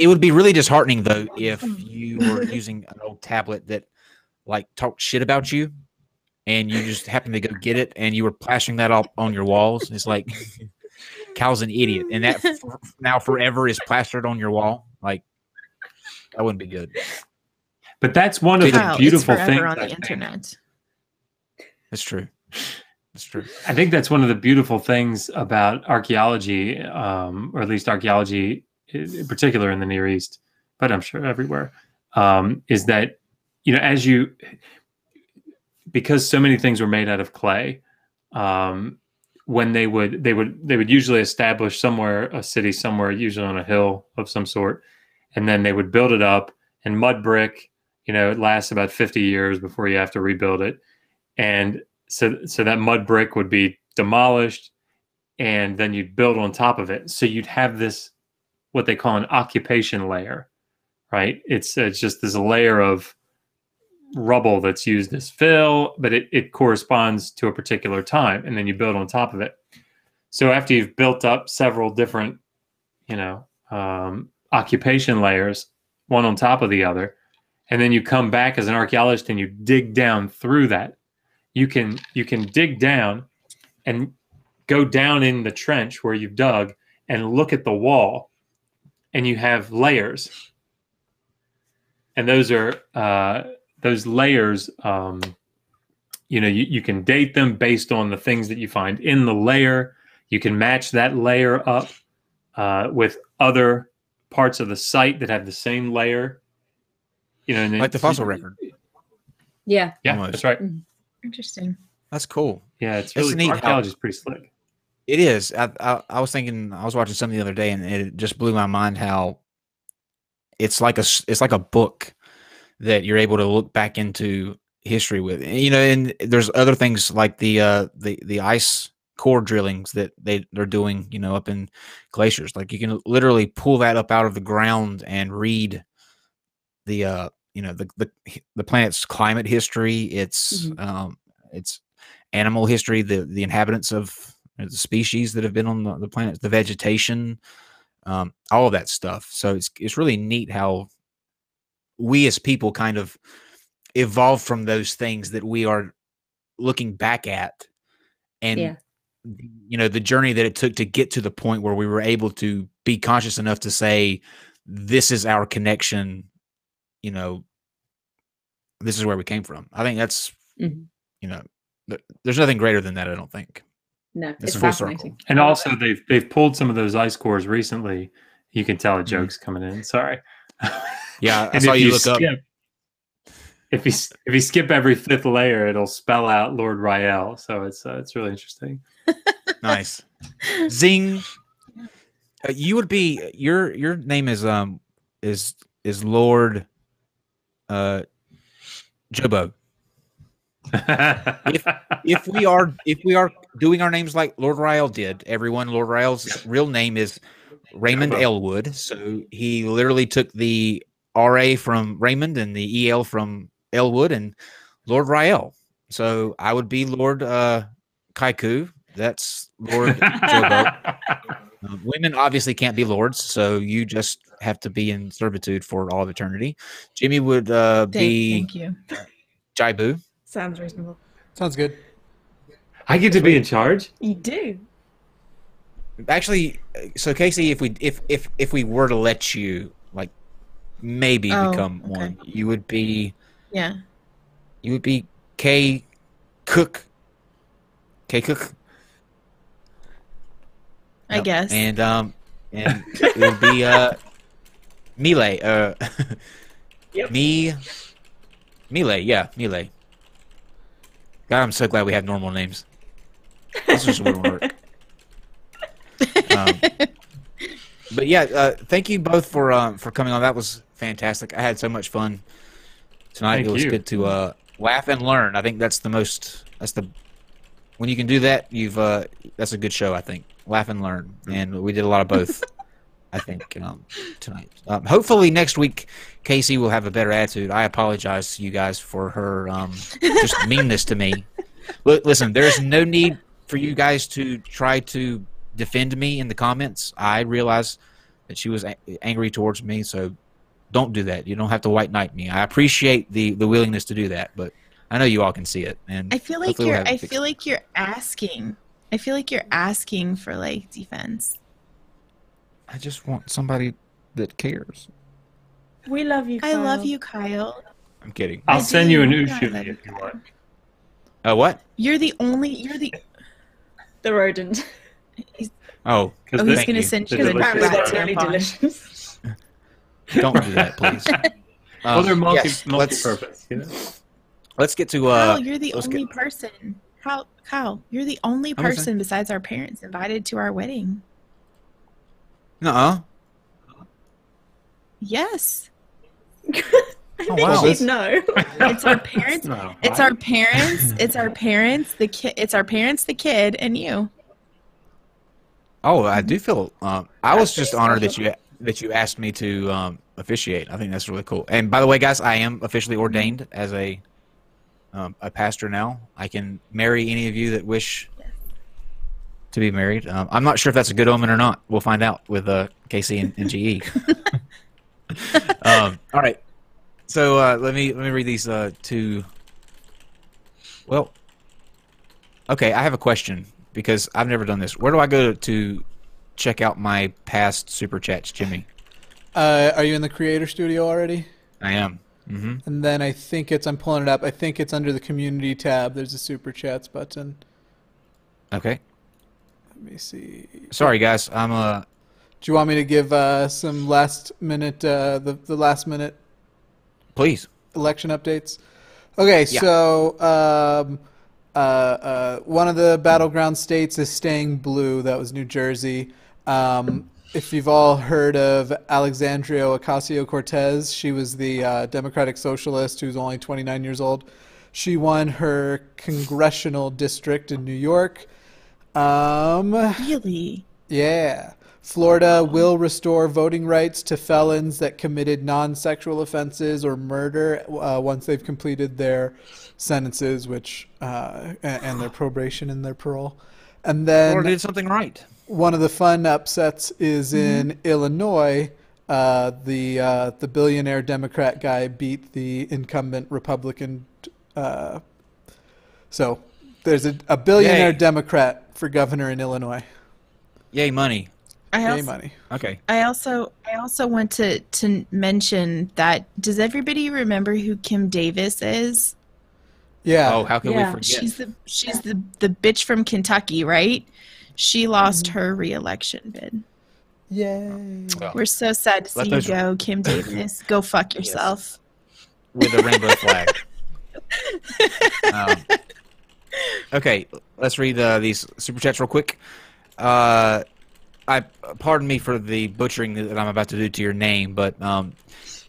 would be really disheartening though if you were using an old tablet that like talked shit about you, and you just happened to go get it, and you were plastering that up on your walls. It's like Cal's an idiot, and that now forever is plastered on your wall. Like that wouldn't be good. But that's one of the Kyle, beautiful it's things. forever on I the think. internet. That's true. That's true. I think that's one of the beautiful things about archaeology, or at least archaeology in particular in the Near East, but I'm sure everywhere, is that because so many things were made out of clay, when they would usually establish a city somewhere, usually on a hill of some sort, and then they would build it up and mud brick. It lasts about 50 years before you have to rebuild it, and so that mud brick would be demolished, and then you'd build on top of it. So you'd have this, what they call an occupation layer, right? It's just this layer of rubble that's used as fill, but it corresponds to a particular time, and then you build on top of it. So after you've built up several different, occupation layers, one on top of the other, and then you come back as an archaeologist and you dig down through that. You can dig down and go down in the trench where you've dug and look at the wall, and you have layers. And those are those layers. You can date them based on the things that you find in the layer. You can match that layer up with other parts of the site that have the same layer. And Like the fossil record. Yeah. Yeah, Almost. that's right. Interesting. That's cool. Yeah, it's It's really neat how- archaeology is pretty slick. It is. I was thinking. I was watching something the other day, and it just blew my mind how it's like a book that you're able to look back into history with. And there's other things like the ice core drillings that they're doing. Up in glaciers. Like you can literally pull that up out of the ground and read the planet's climate history. It's animal history, the inhabitants of the species that have been on the planet, the vegetation, all of that stuff. So it's really neat how we as people kind of evolved from those things that we are looking back at, and the journey that it took to get to the point where we were able to be conscious enough to say, this is our connection. This is where we came from. I think that's, there's nothing greater than that. I don't think. No, It's it's full fascinating. circle. And also they've pulled some of those ice cores recently. You can tell a Mm-hmm. joke's coming in. Sorry. Yeah, I And saw if you look up. If you skip every fifth layer, it'll spell out Lord Rael. So it's really interesting. Nice. Zing. You would be your name is Lord Jobo. If we are doing our names like Lord Rael did, everyone, Lord Rael's real name is Raymond Elwood. So he literally took the RA from Raymond and the EL from Elwood and Lord Rael. So I would be Lord Kaiku. That's Lord Jobo. Women obviously can't be lords, so you just have to be in servitude for all of eternity. Jimmy would be Thank you. Jaibu. Sounds reasonable. Sounds good. I get to be in charge. You do. Actually, so Casey, if we were to let you like maybe Oh, become okay. one, you would be Yeah. K Cook. K Cook. I Yep. guess. And it would be Melee. Yep. Melee. Yeah, Melee. God, I'm so glad we have normal names. This just wouldn't work. But yeah, thank you both for coming on. That was fantastic. I had so much fun tonight. Thank It was you. good to laugh and learn. I think that's the most. When you can do that, that's a good show. I think laugh and learn, and we did a lot of both. I think tonight. Hopefully next week, Casey will have a better attitude. I apologize to you guys for her just meanness to me. Listen, there's no need for you guys to try to defend me in the comments. I realize that she was angry towards me, so don't do that. You don't have to white knight me. I appreciate the willingness to do that, but I know you all can see it. And I feel like hopefully we'll you're. have it I fixed. feel like you're asking. I feel like you're asking for like defense. I just want somebody that cares. We love you. I love Kyle. you, Kyle. I'm kidding. I'll I send do. you an I Ushumi love if you you. want. What? You're the only. You're the. The rodent. Oh, Oh, the- he's thank gonna you. send The you a Apparently delicious rat that's really tampon. delicious. Don't do that, please. Well, they're Yes, multi-purpose. You know? let's get to Kyle, you're the let's only get- person. Kyle, you're the only I'm listening. person besides our parents invited to our wedding. Nuh-uh. Yes, Oh wow. She'd know. it's our parents. No, It's our parents. It's our parents. The kid. It's our parents, the kid, and you. Oh, I do feel. I was That's just pretty honored special. that you asked me to officiate. I think that's really cool. And by the way, guys, I am officially ordained as a pastor now. I can marry any of you that wish to be married. I'm not sure if that's a good omen or not. We'll find out with Casey and GE. All right. So let me read these two. Well, okay. I have a question because I've never done this. Where do I go to check out my past super chats, Jimmy? Are you in the creator studio already? I am. Mm-hmm. And then I think I'm pulling it up. I think it's under the community tab. There's a super chats button. Okay. Let me see. Sorry, guys. I'm Do you want me to give some last minute, the last minute please. election updates? Okay, Yeah. so one of the battleground states is staying blue. That was New Jersey. If you've all heard of Alexandria Ocasio-Cortez, she was the Democratic Socialist who's only 29 years old. She won her congressional district in New York. Really? Yeah. Florida will restore voting rights to felons that committed non-sexual offenses or murder once they've completed their sentences, which and their probation and their parole. And then Or did something right. one of the fun upsets is in Illinois. The billionaire Democrat guy beat the incumbent Republican. So there's a billionaire Yay. Democrat for governor in Illinois. Yay, money. Yay, money. Okay. I also want to mention that. Does everybody remember who Kim Davis is? Yeah. Oh, how can Yeah. we forget? She's the bitch from Kentucky, right? She lost her re-election bid. Yay. Well, We're so sad to Let see you those- go, Kim Davis. Go fuck yourself. with a rainbow flag. Okay, let's read these super chats real quick. Pardon me for the butchering that I'm about to do to your name, but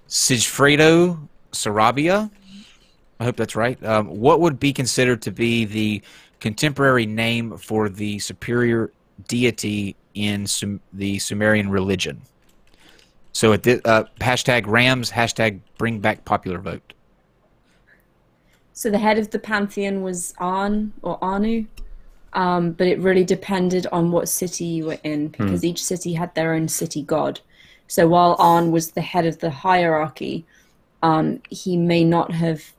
Sigfredo Sarabia, I hope that's right. What would be considered to be the contemporary name for the superior deity in the Sumerian religion? So at the hashtag Rams, hashtag Bring Back Popular Vote. So the head of the pantheon was An or Anu, but it really depended on what city you were in because each city had their own city god. So while An was the head of the hierarchy, he may not have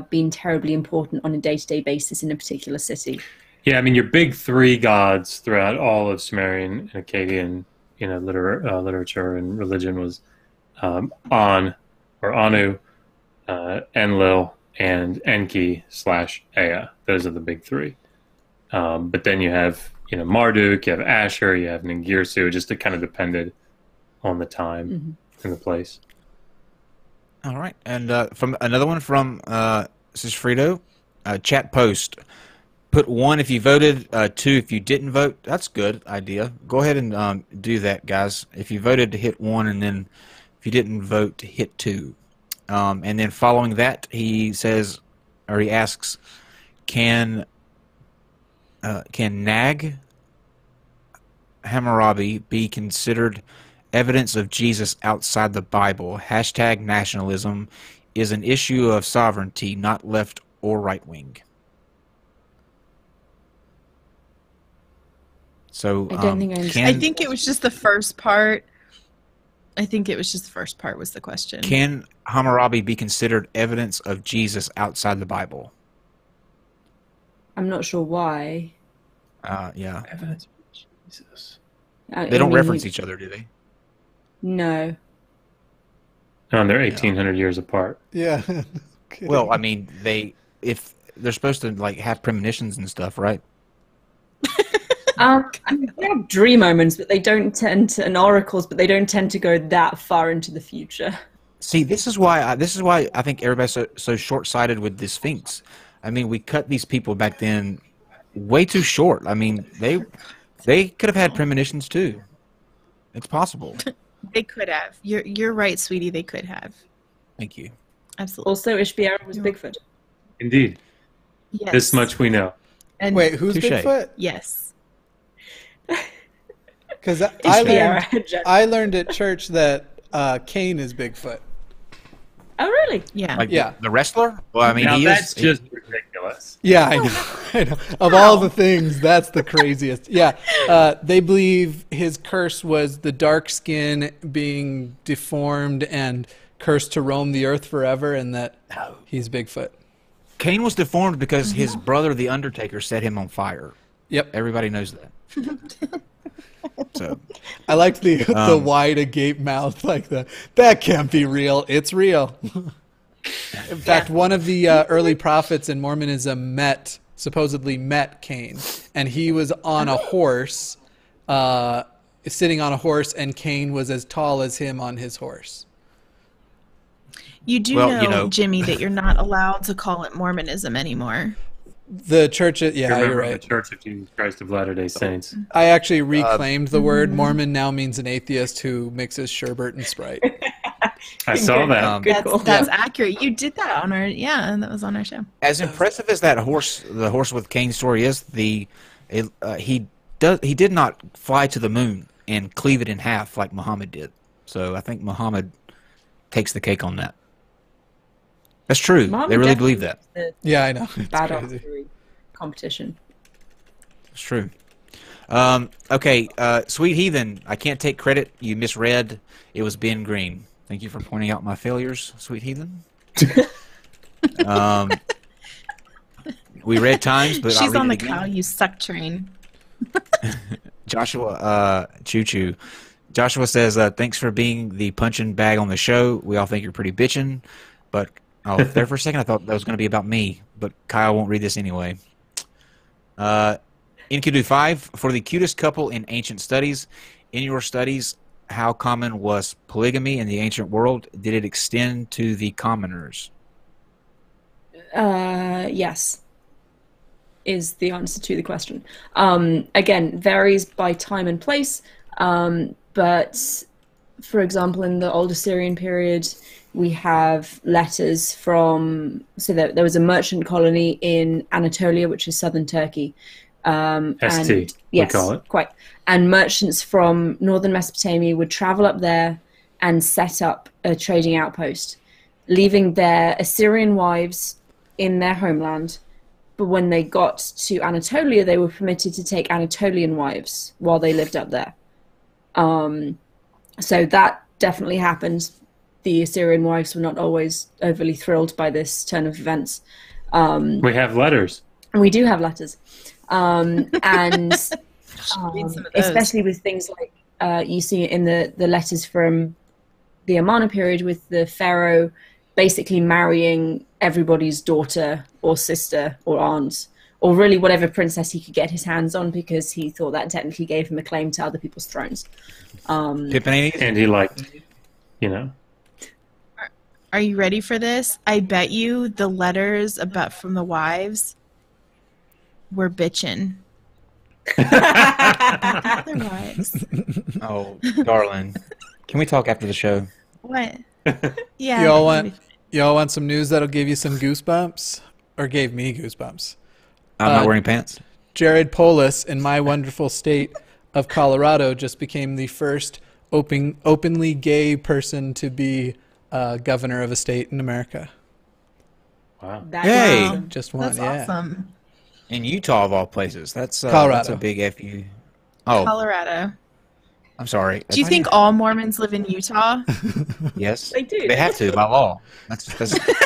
been terribly important on a day-to-day basis in a particular city. Yeah, I mean your big three gods throughout all of Sumerian and Akkadian, literature and religion was An or Anu, Enlil, and Enki / Ea. Those are the big three. But then you have Marduk, you have Asher, you have Ningirsu. Just it kind of depended on the time and the place. All right, and from another one from Sisfredo, chat post. Put 1 if you voted, 2 if you didn't vote. That's a good idea. Go ahead and do that, guys. If you voted, to hit 1, and then if you didn't vote, to hit 2. And then following that, he says, or he asks, can Nag Hammurabi be considered evidence of Jesus outside the Bible? Hashtag nationalism is an issue of sovereignty, not left or right wing. So I don't think I understand. I think it was just the first part. I think it was just the first part was the question. Can Hammurabi be considered evidence of Jesus outside the Bible? I'm not sure why. Yeah. Evidence of Jesus. They don't reference each other, do they? No. No, and they're 1,800 years apart. Yeah. Well, I mean, if they're supposed to like have premonitions and stuff, right? They have dream omens, but they don't tend to, and oracles, but they don't tend to go that far into the future. See, this is why I think everybody's so short-sighted with the Sphinx. I mean, we cut these people back then way too short. I mean, they could have had premonitions too. It's possible. They could have. You're right, sweetie. They could have. Thank you. Absolutely. Also, Ishbiara was Bigfoot. Indeed. Yes. This much we know. And Wait, who's Touche. Bigfoot? yes. Because Ishbiara. I learned at church that Cain is Bigfoot. Oh, really? Yeah. Like Yeah. the wrestler? Well, I mean, Now he that's is. just ridiculous. Yeah, I know. I know. Of all the things, that's the craziest. Yeah, they believe his curse was the dark skin being deformed and cursed to roam the earth forever, and that he's Bigfoot. Cain was deformed because his brother, the Undertaker, set him on fire. Yep. Everybody knows that. So I liked the wide agape mouth, like that can't be real. It's real. In fact, one of the early prophets in Mormonism supposedly met Cain, and he was on a horse, sitting on a horse, and Cain was as tall as him on his horse. You do know, Jimmy, that you're not allowed to call it Mormonism anymore. The church, you're right. The Church of Jesus Christ of Latter-day Saints. I actually reclaimed the word. Mormon now means an atheist who mixes sherbet and Sprite. I saw that. That's accurate. You did that on our that was on our show. as impressive as the horse with Cain's story is, he did not fly to the moon and cleave it in half like Muhammad did. So I think Muhammad takes the cake on that. That's true. They really believe that. Yeah, I know. It's Bad crazy. archery competition. It's true. Okay, Sweet Heathen, I can't take credit. You misread. It was Ben Green. Thank you for pointing out my failures, Sweet Heathen. We read times, but She's I'll on the read it again. cow, you suck train. Joshua, Choo-choo. Joshua says, thanks for being the punching bag on the show. We all think you're pretty bitchin', but there for a second I thought that was going to be about me, but Kyle won't read this anyway. Enkidu 5, for the cutest couple in ancient studies, in your studies, how common was polygamy in the ancient world? Did it extend to the commoners? Yes, is the answer to the question. Again, varies by time and place, but for example, in the Old Assyrian period, we have letters from, so there was a merchant colony in Anatolia, which is southern Turkey. ST, we call it. Quite. And merchants from northern Mesopotamia would travel up there and set up a trading outpost, leaving their Assyrian wives in their homeland. But when they got to Anatolia, they were permitted to take Anatolian wives while they lived up there. So that definitely happened. The Assyrian wives were not always overly thrilled by this turn of events. We have letters. And we do have letters. And Read some of those. especially with things like you see in the letters from the Amarna period with the pharaoh basically marrying everybody's daughter or sister or aunt, or really whatever princess he could get his hands on, because he thought that technically gave him a claim to other people's thrones. Pippin ain't easy. And he liked, you know. Are you ready for this? I bet you the letters about from the wives were bitching. Their wives. Oh, darling. Can we talk after the show? What? Yeah. Y'all want some news that'll give you some goosebumps? Or gave me goosebumps? I'm not wearing pants. Jared Polis in my wonderful state of Colorado just became the first openly gay person to be governor of a state in America. Wow. That's Hey! awesome. Just one, That's yeah. awesome. In Utah, of all places. That's Colorado. That's a big FU. Oh, Colorado. I'm sorry. Do you think all Mormons live in Utah? Yes. They do. They have to by law. That's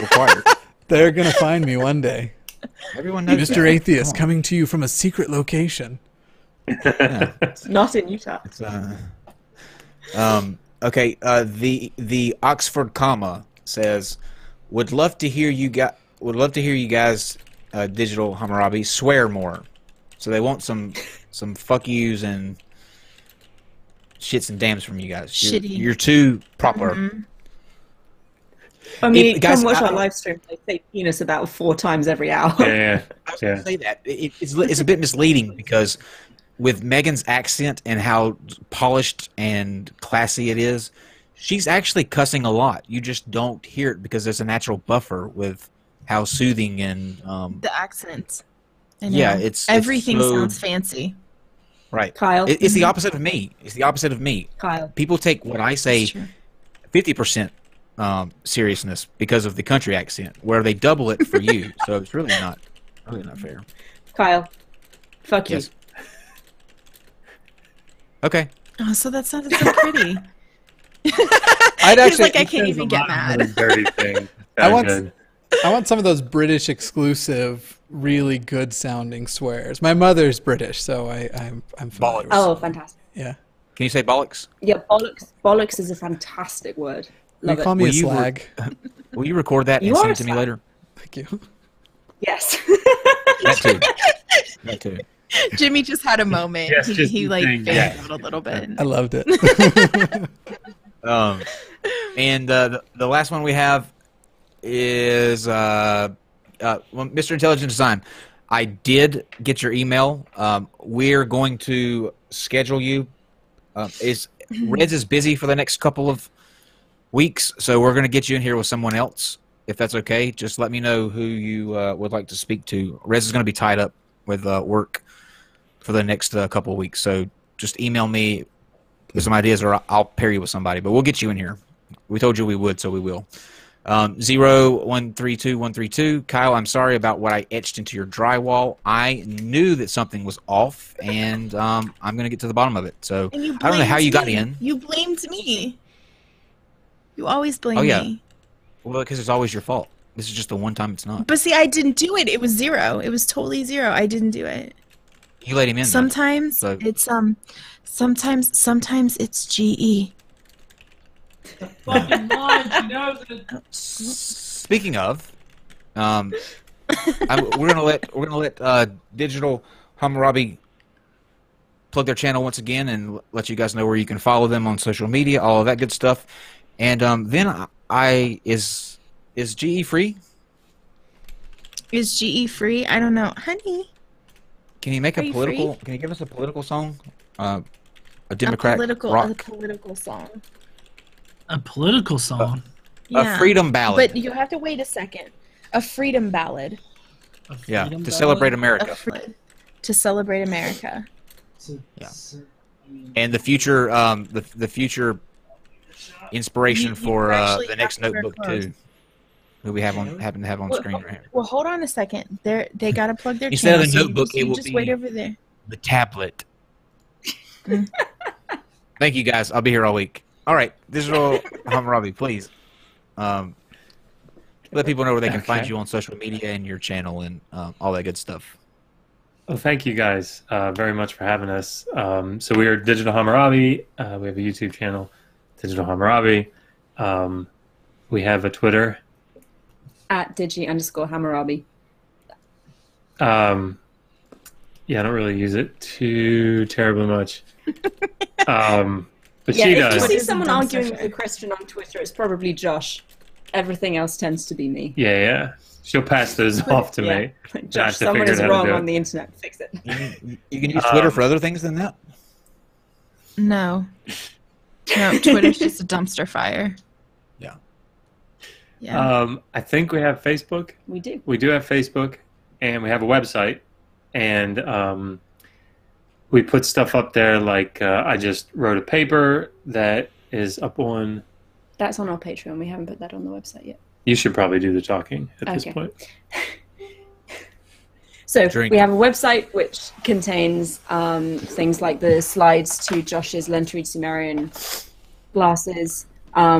required. They're going to find me one day. Everyone knows Mr. that. Atheist Come on. coming to you from a secret location. Yeah. Not in Utah. It's, okay. The Oxford comma says, would love to hear you guys, digital Hammurabi, swear more. So they want some fuck yous and shits and dams from you guys. Shitty. You're too proper. Mhm. I mean, Guys, come watch our live stream. They say penis about 4 times every hour. Yeah. I was going to say that. It's a bit misleading because with Megan's accent and how polished and classy it is, she's actually cussing a lot. You just don't hear it because there's a natural buffer with how soothing and The accent. I know. yeah, it's Everything so- sounds fancy. right. Kyle. It's the opposite of me. It's the opposite of me. Kyle. People take what I say It's true. 50% seriousness because of the country accent, where they double it for you. So it's really not fair. Kyle. Fuck you. Yes. Okay. Oh, so that sounded so pretty. I'd He's actually, like, I can't even get mad. Dirty thing. I want- Good. I want some of those British exclusive, really good sounding swears. My mother's British, so I'm familiar with Oh, some. fantastic. Yeah. Can you say bollocks? Yeah, bollocks. Bollocks is a fantastic word. You Love call it. me a Will you slag. Will you record that You and send are it to me slag. later? Thank you. Yes. That too. That too. Jimmy just had a moment. Yes, he just he like saying faded yes. out a little bit. I loved it. And the last one we have is Mr. Intelligent Design. I did get your email. We're going to schedule you. Reds is busy for the next couple of weeks, so we're going to get you in here with someone else, if that's okay. Just let me know who you would like to speak to. Reds is going to be tied up with work for the next couple of weeks, so just email me with some ideas, or I'll pair you with somebody. But we'll get you in here. We told you we would, so we will. 0132132. Kyle, I'm sorry about what I etched into your drywall. I knew that something was off, and I'm going to get to the bottom of it. So And you I don't know how blamed you got me. in. You blamed me. You always blame Oh, yeah. me. Well, because it's always your fault. This is just the one time it's not. But see, I didn't do it. It was 0. It was totally 0. I didn't do it. You let him in. though. Sometimes So- it's sometimes it's GE. Fucking line, she knows it. Speaking of, we're gonna let Digital Hammurabi plug their channel once again and let you guys know where you can follow them on social media, all of that good stuff. And then is GE free? Is GE free? I don't know. Honey, Can you make Are a you political? Can you give us a political song? A Democrat a rock, political song. A political song. a freedom ballad. But you have to wait a second. A freedom ballad. A Yeah, freedom to ballad? celebrate A America to celebrate America. Yeah. and the future. The future inspiration You for actually the next have to wear notebook clothes. too. Who we happen to have on Well, screen right here. Well, hold on a second. They gotta plug their Instead of channel. the so you notebook, just, it you will just be- wait over there. The tablet. Mm. Thank you guys. I'll be here all week. All right, Digital Hammurabi, please. Let people know where they can find Okay. you on social media and your channel and all that good stuff. Well, thank you guys very much for having us. So we are Digital Hammurabi. We have a YouTube channel, Digital Hammurabi. We have a Twitter. At Digi_Hammurabi. Yeah, I don't really use it too terribly much. But Yeah, she if does. you see It's a someone dumb arguing session. with a Christian on Twitter, it's probably Josh. Everything else tends to be me. Yeah. She'll pass those off to Yeah. me. Like, I Josh, have to someone figure is out how to wrong do it. on the internet. Fix it. You can use Twitter for other things than that. No. No, Twitter's just a dumpster fire. Yeah. Yeah. I think we have Facebook. We do. We do have Facebook, and we have a website, and we put stuff up there. Like I just wrote a paper that is up on. That's on our Patreon. We haven't put that on the website yet. You should probably do the talking at this Okay. point. So Drink. we have a website which contains things like the slides to Josh's Lentreed Sumerian glasses.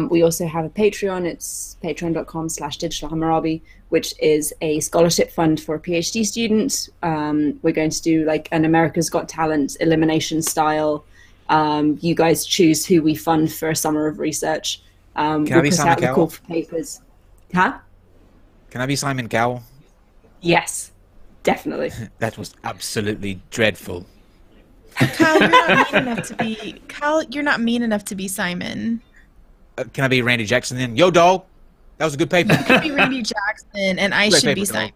We also have a Patreon. It's patreon.com/digitalhammurabi, which is a scholarship fund for a PhD student. We're going to do like an America's Got Talent elimination style. You guys choose who we fund for a summer of research. I We be put Simon out the Cowell? call for papers. Huh? Can I be Simon Cowell? Yes, definitely. That was absolutely dreadful. Kyle, you're not mean enough to be Kyle, you're not mean enough to be Simon. Can I be Randy Jackson then? Yo, dog. That was a good paper. You be Randy Jackson and I Great should be paper, dog. Simon.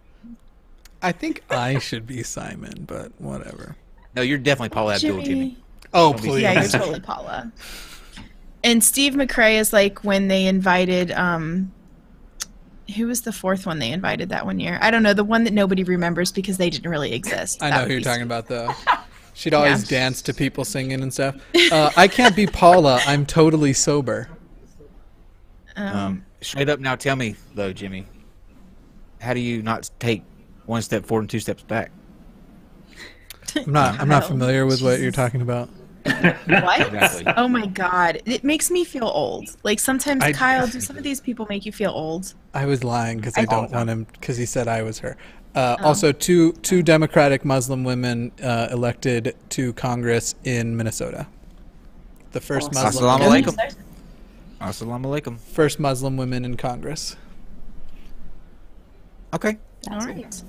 I think I should be Simon, but whatever. No, you're definitely Paula Abdul, Jimmy. Oh, Don't be please. Yeah, you're totally Paula. And Steve McRae is like when they invited who was the fourth one they invited that one year? I don't know, the one that nobody remembers because they didn't really exist. I That know would who you're be talking Steve. about, though. She'd always Yeah. dance to people singing and stuff. I can't be Paula. I'm totally sober. Straight up now, tell me, though, Jimmy. How do you not take one step forward and two steps back? I'm not Kyle, familiar with what you're Jesus. talking about. What? Exactly. Oh my god. It makes me feel old. Like sometimes, I- Kyle, do some of these people make you feel old? I was lying because I don't want him because he said I was her. Oh. Also, two Democratic Muslim women elected to Congress in Minnesota. The first Awesome. Muslim Assalamu women, alaikum. Assalamu alaikum. first Muslim women in Congress. Okay. All right.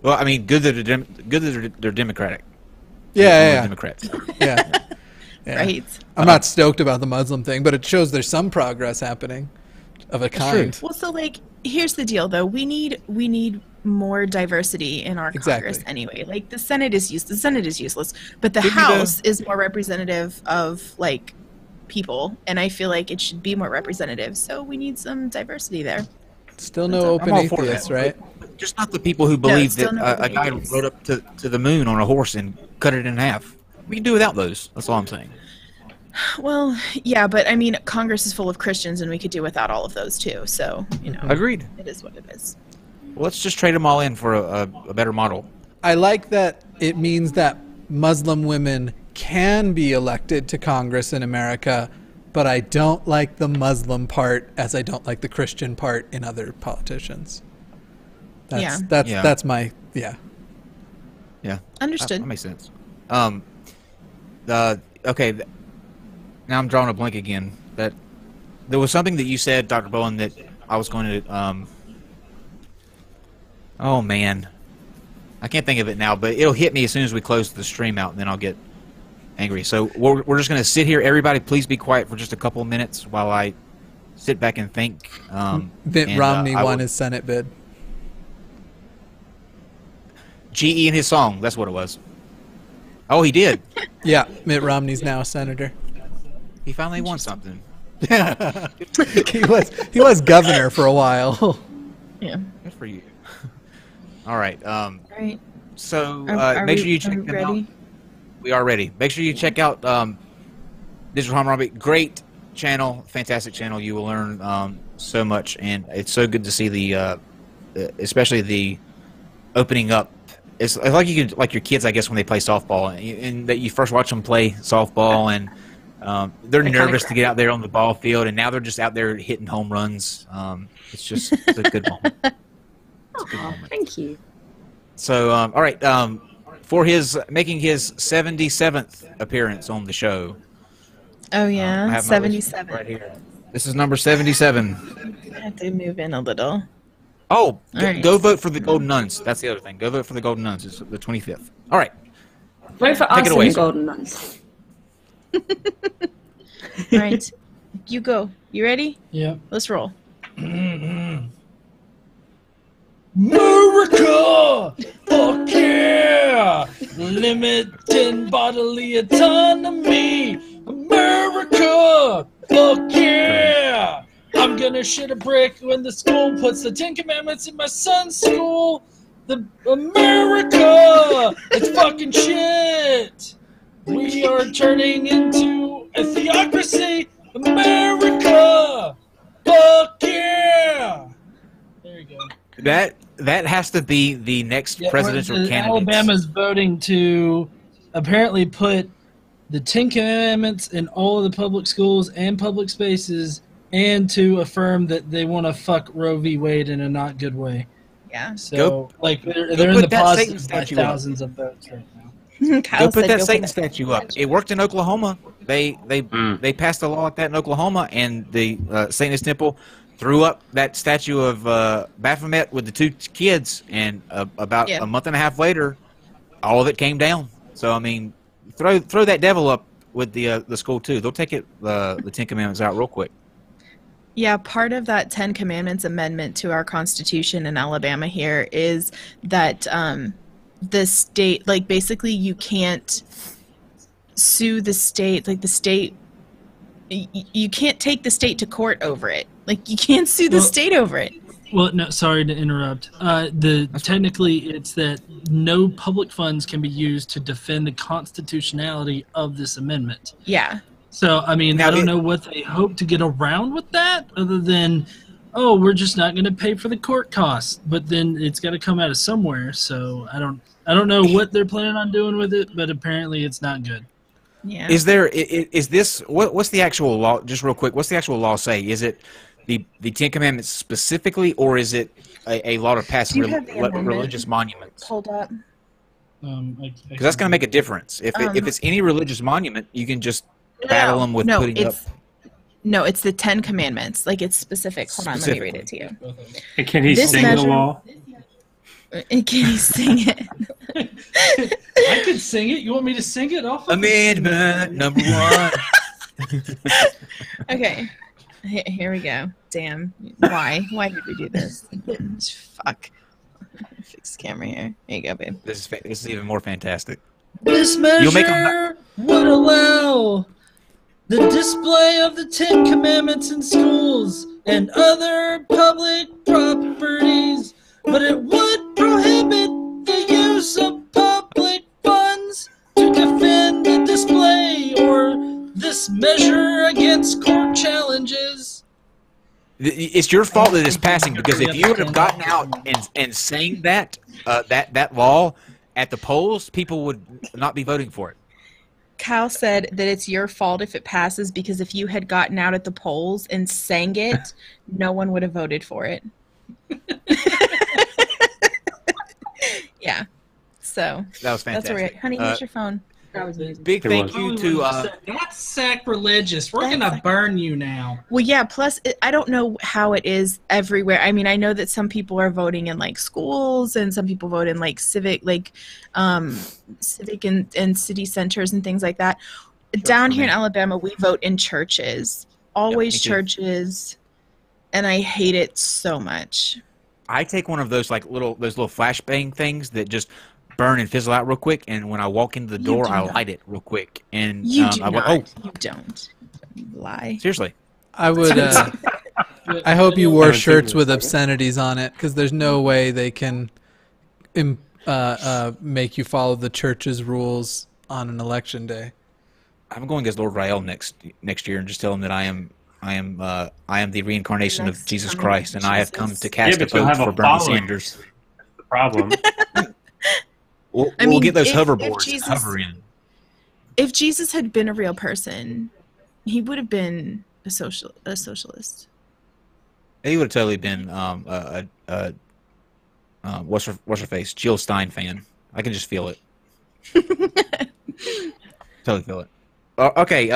Well, I mean, good that they're Democratic. Yeah. Democrats. Yeah. Yeah. Right. I'm not stoked about the Muslim thing, but it shows there's some progress happening of a kind. Well, so like, here's the deal, though. We need more diversity in our Exactly. Congress anyway. Like the Senate is useless. The Senate is useless, but the Give me the- House is more representative of like people, and I feel like it should be more representative. So we need some diversity there. Still no open I'm all for atheists, that. right? Just not the people who believe still that no a guy atheists. rode up to the moon on a horse and cut it in half. We can do without those. That's all I'm saying. Well, yeah, but I mean, Congress is full of Christians, and we could do without all of those too. So you know, Agreed. it is what it is. Well, let's just trade them all in for a better model. I like that it means that Muslim women can be elected to Congress in America, but I don't like the Muslim part as I don't like the Christian part in other politicians. Yeah. That's my Yeah. Understood. That makes sense. Okay. Now I'm drawing a blank again. That there was something that you said, Dr. Bowen, that I was going to. Oh man, I can't think of it now, but it'll hit me as soon as we close the stream out, and then I'll get angry. So we're just going to sit here. Everybody, please be quiet for just a couple of minutes while I sit back and think. Mitt and, Romney I won will- his Senate bid. GE and his song. That's what it was. Oh, he did. Yeah, Mitt Romney's now a senator. He finally won something. he was governor for a while. Yeah. Good for you. All right. All right. So Are make we- sure you are check we them out. ready? We are ready. Make sure you check out Digital Hammurabi. Great channel, fantastic channel. You will learn so much, and it's so good to see the, especially the opening up. It's like you could, like your kids, I guess, when they play softball, and that you first watch them play softball, and they're They kinda nervous to crack get out there on the ball field, and now they're just out there hitting home runs. It's just it's a good moment. Oh, thank you. So, all right, for his making his 77th appearance on the show. Oh I yeah, have my list 77. right here. This is number 77. I have to move in a little. Oh, right. go vote for the Golden Nuns. That's the other thing. Go vote for the Golden Nuns. It's the 25th. All right. Vote for Take us it away, and the sir. Golden Nuns. All right, you go. You ready? Yep. Let's roll. America! Fuck yeah! Limiting bodily autonomy! America! Fuck yeah! I'm gonna shit a brick when the school puts the 10 Commandments in my son's school! The America! It's fucking shit! We are turning into a theocracy! America! Fuck yeah! There you go. That has to be the next presidential candidate. Alabama's voting to apparently put the 10 Commandments in all of the public schools and public spaces, and to affirm that they want to fuck Roe v. Wade in a not good way. Yeah. So, they're in put the that Satan positive by statue up. thousands of votes right now. Kyle Go put said that go Satan for statue up. It worked in Oklahoma. They passed a law like that in Oklahoma, and the Satanist temple threw up that statue of Baphomet with the two kids, and about a month and a half later, all of it came down. So I mean, throw that devil up with the school too. They'll take it the 10 Commandments out real quick. Yeah, part of that 10 Commandments amendment to our Constitution in Alabama here is that the state, like basically you can't sue the state, like the state, you can't take the state to court over it. Like you can't sue the state over it. Well, no, sorry to interrupt. Technically, it's that no public funds can be used to defend the constitutionality of this amendment. Yeah. So, I mean, Now, I don't know what they hope to get around with that, other than, oh, we're just not going to pay for the court costs. But then it's got to come out of somewhere. So I don't know what they're planning on doing with it, but apparently it's not good. Yeah. Is this what's the actual law? Just real quick, what's the actual law say? Is it the 10 Commandments specifically, or is it a law to pass religious monuments? Hold up. Because that's going to make a difference. If it's any religious monument, you can just battle them with putting up. No, it's the 10 Commandments. Like it's specific. Hold on, let me read it to you. And can he This sing measure- the law? Can you sing it? I could sing it. You want me to sing it? Amendment number 1. Okay. Here we go. Damn. Why? Why did we do this? Fuck. Fix the camera here. There you go, babe. This is even more fantastic. This You'll make 'em measure would allow the display of the 10 Commandments in schools and other public properties, but it would prohibit the use of public funds to defend the display or this measure against court challenges. It's your fault that it's passing, because if you would have gotten out and sang that law at the polls, people would not be voting for it. Kyle said that it's your fault if it passes because if you had gotten out at the polls and sang it, no one would have voted for it. Yeah. So That was fantastic. that's where we're at. Honey, use your phone. That was amazing. Big thank you to That's sacrilegious. We're gonna burn you now. Well, yeah. Plus, I don't know how it is everywhere. I mean, I know that some people are voting in like schools, and some people vote in like civic and city centers and things like that. Down here in Alabama, we vote in churches. Always me too. churches, and I hate it so much. I take one of those little flashbang things that just burn and fizzle out real quick, and when I walk into the door, I light it real quick. And You do I not. went, You don't. You lie. seriously. I would. I hope you wore shirts with obscenities on it, because there's no way they can make you follow the church's rules on an election day. I'm going as Lord Rael next year, and just tell him that I am the reincarnation of Jesus Christ, and I have come to cast a but you'll vote have for a Bernie following. Sanders. That's the problem. We'll I mean, get those if hoverboards Jesus- to hover in. If Jesus had been a real person, he would have been a socialist. He would have totally been a what's her face? Jill Stein fan. I can just feel it. Totally feel it. Okay.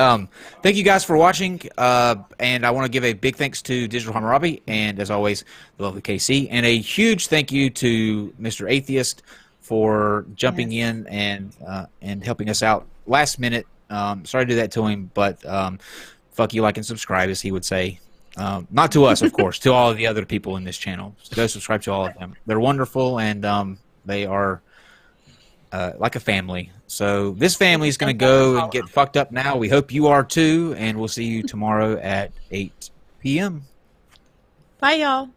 Thank you guys for watching. And I want to give a big thanks to Digital Hammurabi and, as always, the lovely KC. And a huge thank you to Mr. Atheist for jumping in and helping us out last minute. Sorry to do that to him, but fuck you, like, and subscribe, as he would say. Not to us, of course, to all of the other people in this channel. So go subscribe to all of them. They're wonderful, and they are like a family. So this family is going to go and get fucked up now. We hope you are too, and we'll see you tomorrow at 8 p.m. Bye, y'all.